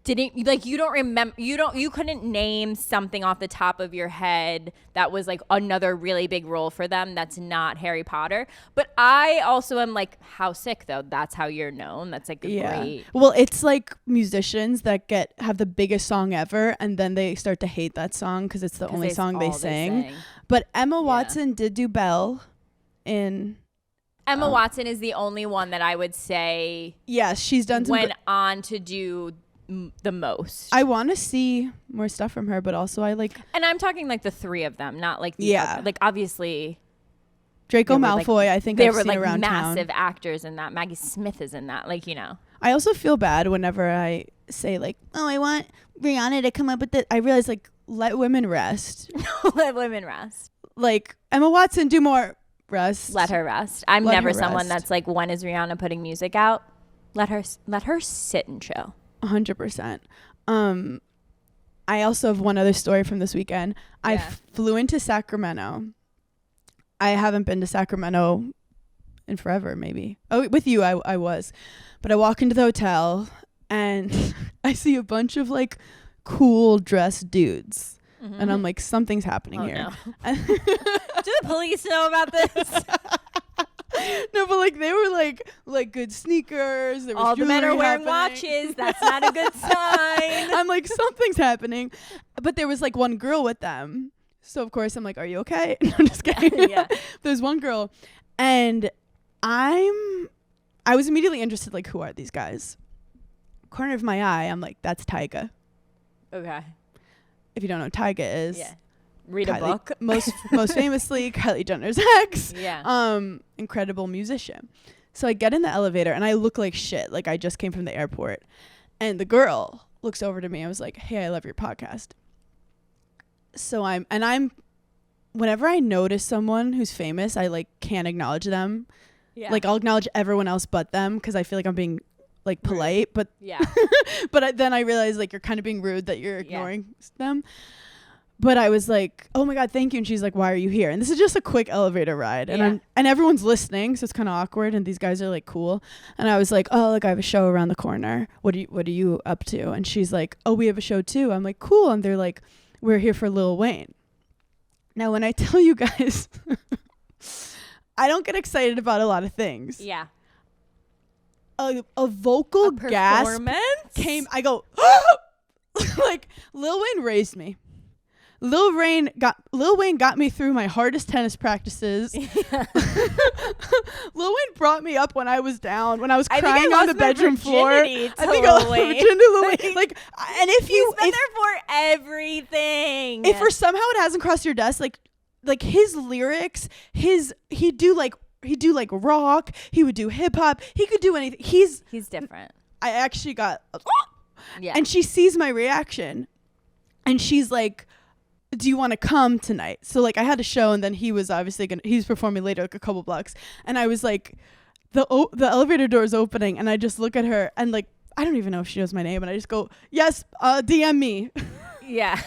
didn't like, you don't remember, you couldn't name something off the top of your head that was like another really big role for them that's not Harry Potter. But I also am like, how sick though? That's how you're known. That's like a great. Well, it's like musicians that have the biggest song ever, and then they start to hate that song because it's the only song they sing. But Emma Watson did do Belle in. Emma Watson is the only one that I would say. Yes, she's done. Went on to do the most. I want to see more stuff from her, but also I like. And I'm talking like the three of them, not like the other, like obviously. Draco Malfoy, like, I think they I've were seen like around massive town. actors in that. Maggie Smith is in that, like, you know. I also feel bad whenever I say like, oh, I want Rihanna to come up with it. I realize like, let women rest. Let women rest. Like Emma Watson, do more rest. Let her rest. I'm never someone that's like, when is Rihanna putting music out? Let her sit and chill. 100%. I also have one other story from this weekend. Yeah. I flew into Sacramento. I haven't been to Sacramento in forever, maybe. Oh, with you, I was. But I walk into the hotel and I see a bunch of like cool dressed dudes. Mm-hmm. And I'm like, something's happening here. No. Do the police know about this? No, but like they were like good sneakers. There was all the men are wearing happening. watches. That's not a good sign. I'm like, something's happening. But there was like one girl with them. So of course I'm like, are you okay? No, I'm just kidding. Yeah. There's one girl and I was immediately interested, like, who are these guys? Corner of my eye, I'm like, that's Tyga. Okay. If you don't know who Tyga is. Yeah. Read a book. Most famously, Kylie Jenner's ex. Yeah. Incredible musician. So I get in the elevator and I look like shit. Like I just came from the airport. And the girl looks over to me. I was like, hey, I love your podcast. So whenever I notice someone who's famous, I like can't acknowledge them. Yeah. Like I'll acknowledge everyone else but them because I feel like I'm being like polite. But yeah. But then I realize like you're kind of being rude that you're ignoring them. But I was like, oh my God, thank you. And she's like, why are you here? And this is just a quick elevator ride. And and everyone's listening, so it's kind of awkward. And these guys are like cool. And I was like, oh, look, I have a show around the corner. What are you up to? And she's like, oh, we have a show too. I'm like, cool. And they're like, we're here for Lil Wayne. Now, when I tell you guys, I don't get excited about a lot of things. Yeah. A vocal gasp came. I go, like Lil Wayne raised me. Lil Wayne got me through my hardest tennis practices. Yeah. Lil Wayne brought me up when I was down, when I was crying on the bedroom floor. I think I lost my virginity to Lil Wayne. Like, and if he's been there for everything. If for somehow it hasn't crossed your desk, like his lyrics, he'd do like rock, he would do hip hop, he could do anything. He's different. I actually got, and she sees my reaction, and she's like, do you want to come tonight? So like I had a show and then he was obviously he's performing later, like a couple blocks. And I was like, the elevator door is opening and I just look at her and like, I don't even know if she knows my name. And I just go, yes, DM me. Yeah.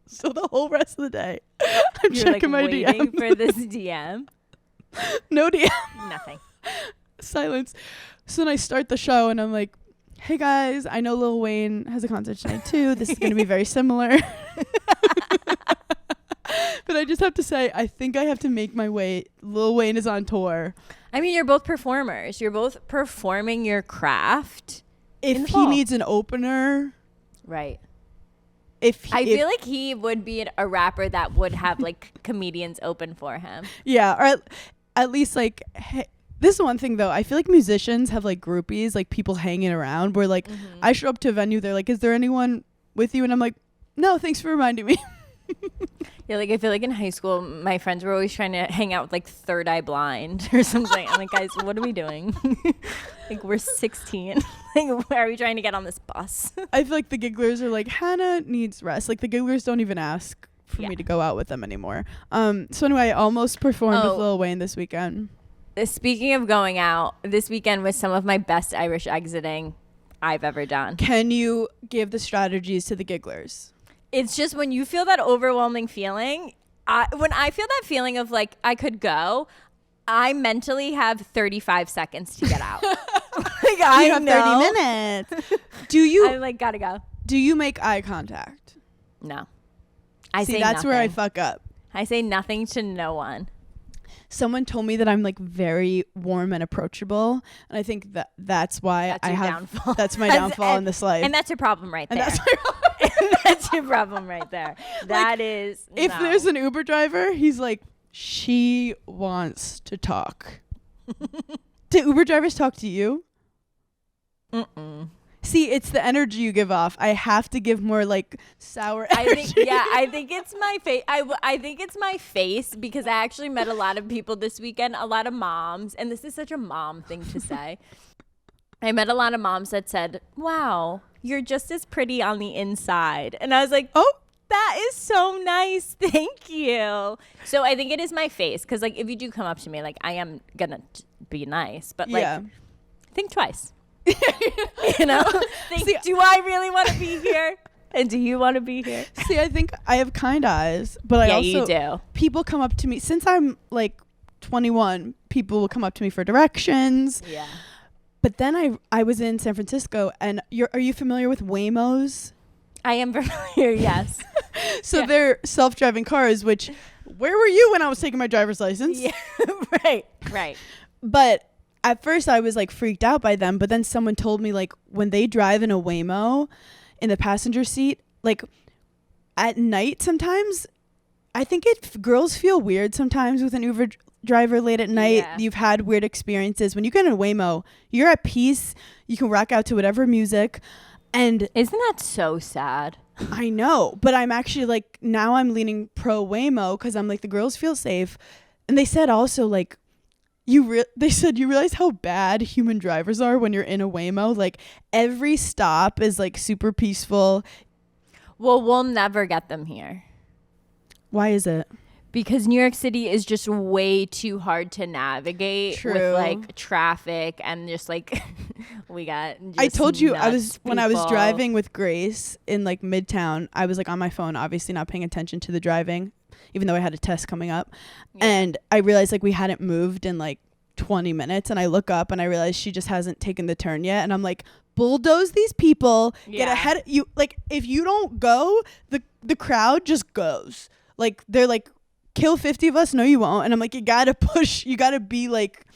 So the whole rest of the day, I'm checking my DM. Waiting for this DM. No DM. Nothing. Silence. So then I start the show and I'm like, hey guys, I know Lil Wayne has a concert tonight too. This is going to be very similar. But I just have to say, I think I have to make my way. Lil Wayne is on tour. I mean, you're both performers. You're both performing your craft. If he needs an opener. Right. I feel like he would be a rapper that would have like comedians open for him. Yeah. Or at least like, hey, this is one thing though. I feel like musicians have like groupies, like people hanging around where like I show up to a venue. They're like, is there anyone with you? And I'm like, no, thanks for reminding me. Yeah, like I feel like in high school, my friends were always trying to hang out with like Third Eye Blind or something. I'm like, guys, what are we doing? Like we're 16. Like, where are we trying to get on this bus? I feel like the gigglers are like, Hannah needs rest. Like the gigglers don't even ask for me to go out with them anymore. So anyway, I almost performed with Lil Wayne this weekend. Speaking of going out, this weekend was some of my best Irish exiting I've ever done. Can you give the strategies to the gigglers? It's just when you feel that overwhelming feeling, when I feel that feeling of like I could go, I mentally have 35 seconds to get out. Like I have know, 30 minutes. Do you I like gotta go. do you make eye contact? No. I See, say that's nothing. where I fuck up. I say nothing to no one. Someone told me that I'm like very warm and approachable, and I think that's why That's I your have downfall. that's my downfall in this life. And that's your problem right And there. That's your problem right there. That is. if no. there's an Uber driver, he's like, she wants to talk. Do Uber drivers talk to you? Mm-mm. See, it's the energy you give off. I have to give more like sour I energy. think I think it's my face. I think it's my face because I actually met a lot of people this weekend, a lot of moms, and this is such a mom thing to say. I met a lot of moms that said, "Wow, you're just as pretty on the inside," and I was like, Oh, that is so nice. Thank you. So I think it is my face because like if you do come up to me, like I am gonna be nice, but like yeah. think twice. You know, think, See, do I really want to be here? And do you want to be here? See, I think I have kind eyes, but I Yeah, also you do. people come up to me since I'm like 21. People will come up to me for directions. Yeah. But then I was in San Francisco, and are you familiar with Waymos? I am familiar, yes. So Yeah. they're self-driving cars. Which, where were you when I was taking my driver's license? Yeah, right. But at first I was like freaked out by them, but then someone told me like when they drive in a Waymo in the passenger seat, like at night sometimes, I think girls feel weird sometimes with an Uber driver late at night. Yeah. You've had weird experiences. When you get in a Waymo, you're at peace. You can rock out to whatever music. And Isn't that so sad? I know, but I'm actually like, now I'm leaning pro Waymo because I'm like, the girls feel safe. And they said also like, they said you realize how bad human drivers are when you're in a Waymo. Like every stop is like super peaceful. Well, we'll never get them here. Why is it? Because New York City is just way too hard to navigate True. with like traffic and just like we got. I just told you nuts when I was people. driving with Grace in like Midtown, I was like on my phone, obviously not paying attention to the driving, even though I had a test coming up. Yeah. And I realized like we hadn't moved in like 20 minutes, and I look up and I realize she just hasn't taken the turn yet, and I'm like, bulldoze these people, get Yeah. ahead you. Like if you don't go, the crowd just goes. Like they're like, kill 50 of us. No, you won't. And I'm like, you gotta push, you gotta be like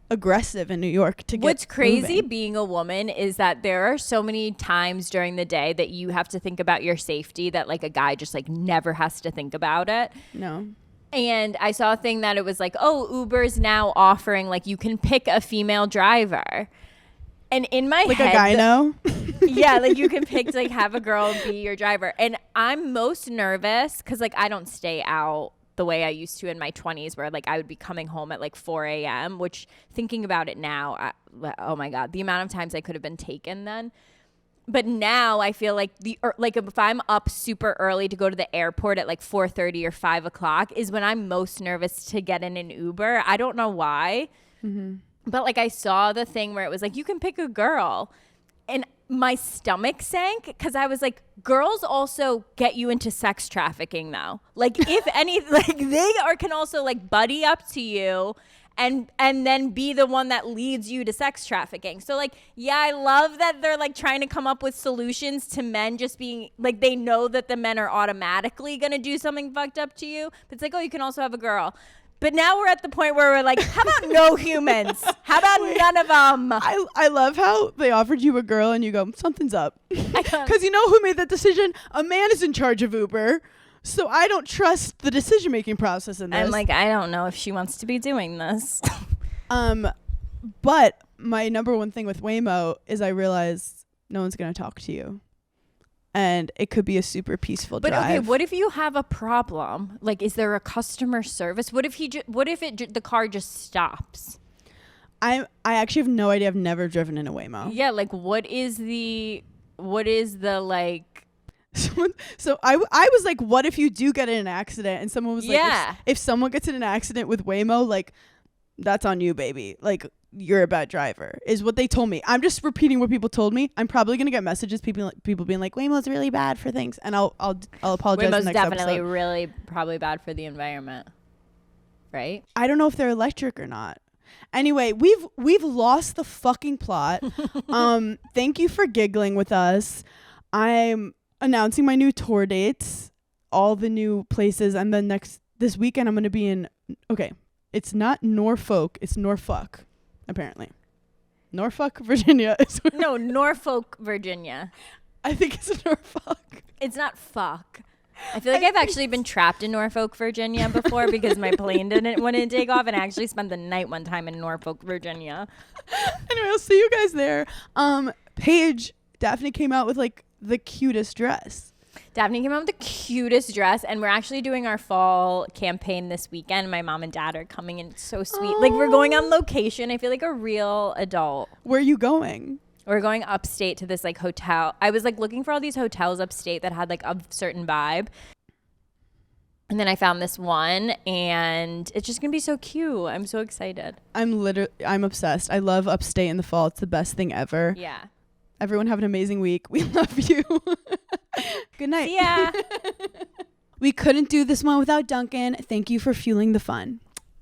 aggressive in New York to get What's crazy moving. being a woman is that there are so many times during the day that you have to think about your safety that like a guy just like never has to think about it. No. And I saw a thing that it was like, oh, Uber's now offering like you can pick a female driver. And in my Like head, a gyno. yeah, like you can pick to like have a girl be your driver. And I'm most nervous because like I don't stay out the way I used to in my 20s where like I would be coming home at like 4 a.m., which thinking about it now, oh my God, the amount of times I could have been taken then. But now I feel like like if I'm up super early to go to the airport at like 4:30 or 5 o'clock is when I'm most nervous to get in an Uber. I don't know why. Mm-hmm. But like I saw the thing where it was like, you can pick a girl. And my stomach sank because I was like, girls also get you into sex trafficking though. Like if any, like they can also like buddy up to you and then be the one that leads you to sex trafficking. So like, yeah, I love that they're like trying to come up with solutions to men just being like, they know that the men are automatically going to do something fucked up to you. But it's like, oh, you can also have a girl. But now we're at the point where we're like, how about no humans? How about none of them? I love how they offered you a girl and you go, something's up. Because you know who made that decision? A man is in charge of Uber. So I don't trust the decision-making process in this. I'm like, I don't know if she wants to be doing this. But my number one thing with Waymo is I realize no one's going to talk to you. And it could be a super peaceful drive. But okay, what if you have a problem? Like, is there a customer service? What if the car just stops? I actually have no idea. I've never driven in a Waymo. Yeah, like what is the like? So I was like, what if you do get in an accident? And someone was like, Yeah. if someone gets in an accident with Waymo, like that's on you, baby. Like you're a bad driver is what they told me. I'm just repeating what people told me. I'm probably gonna get messages people being like, Waymo's really bad for things, and I'll apologize. Waymo's in the next definitely episode. really probably bad for the environment, right? I don't know if they're electric or not. Anyway, we've lost the fucking plot. Thank you for giggling with us. I'm announcing my new tour dates, all the new places, and then this weekend I'm going to be in, okay, it's not Norfolk, it's Norfolk, apparently. Norfolk, Virginia. No, Norfolk, Virginia. I think it's Norfolk. It's not fuck. I feel like I've actually been trapped in Norfolk, Virginia before because my plane wouldn't take off, and I actually spent the night one time in Norfolk, Virginia. Anyway, I'll see you guys there. Paige, Daphne came out with like the cutest dress. Daphne came out with the cutest dress, and we're actually doing our fall campaign this weekend. My mom and dad are coming, and it's so sweet. Oh. Like, we're going on location. I feel like a real adult. Where are you going? We're going upstate to this like hotel. I was like looking for all these hotels upstate that had like a certain vibe. And then I found this one, and it's just going to be so cute. I'm so excited. I'm obsessed. I love upstate in the fall. It's the best thing ever. Yeah. Everyone have an amazing week. We love you. Good night. Yeah. We couldn't do this one without Dunkin. Thank you for fueling the fun.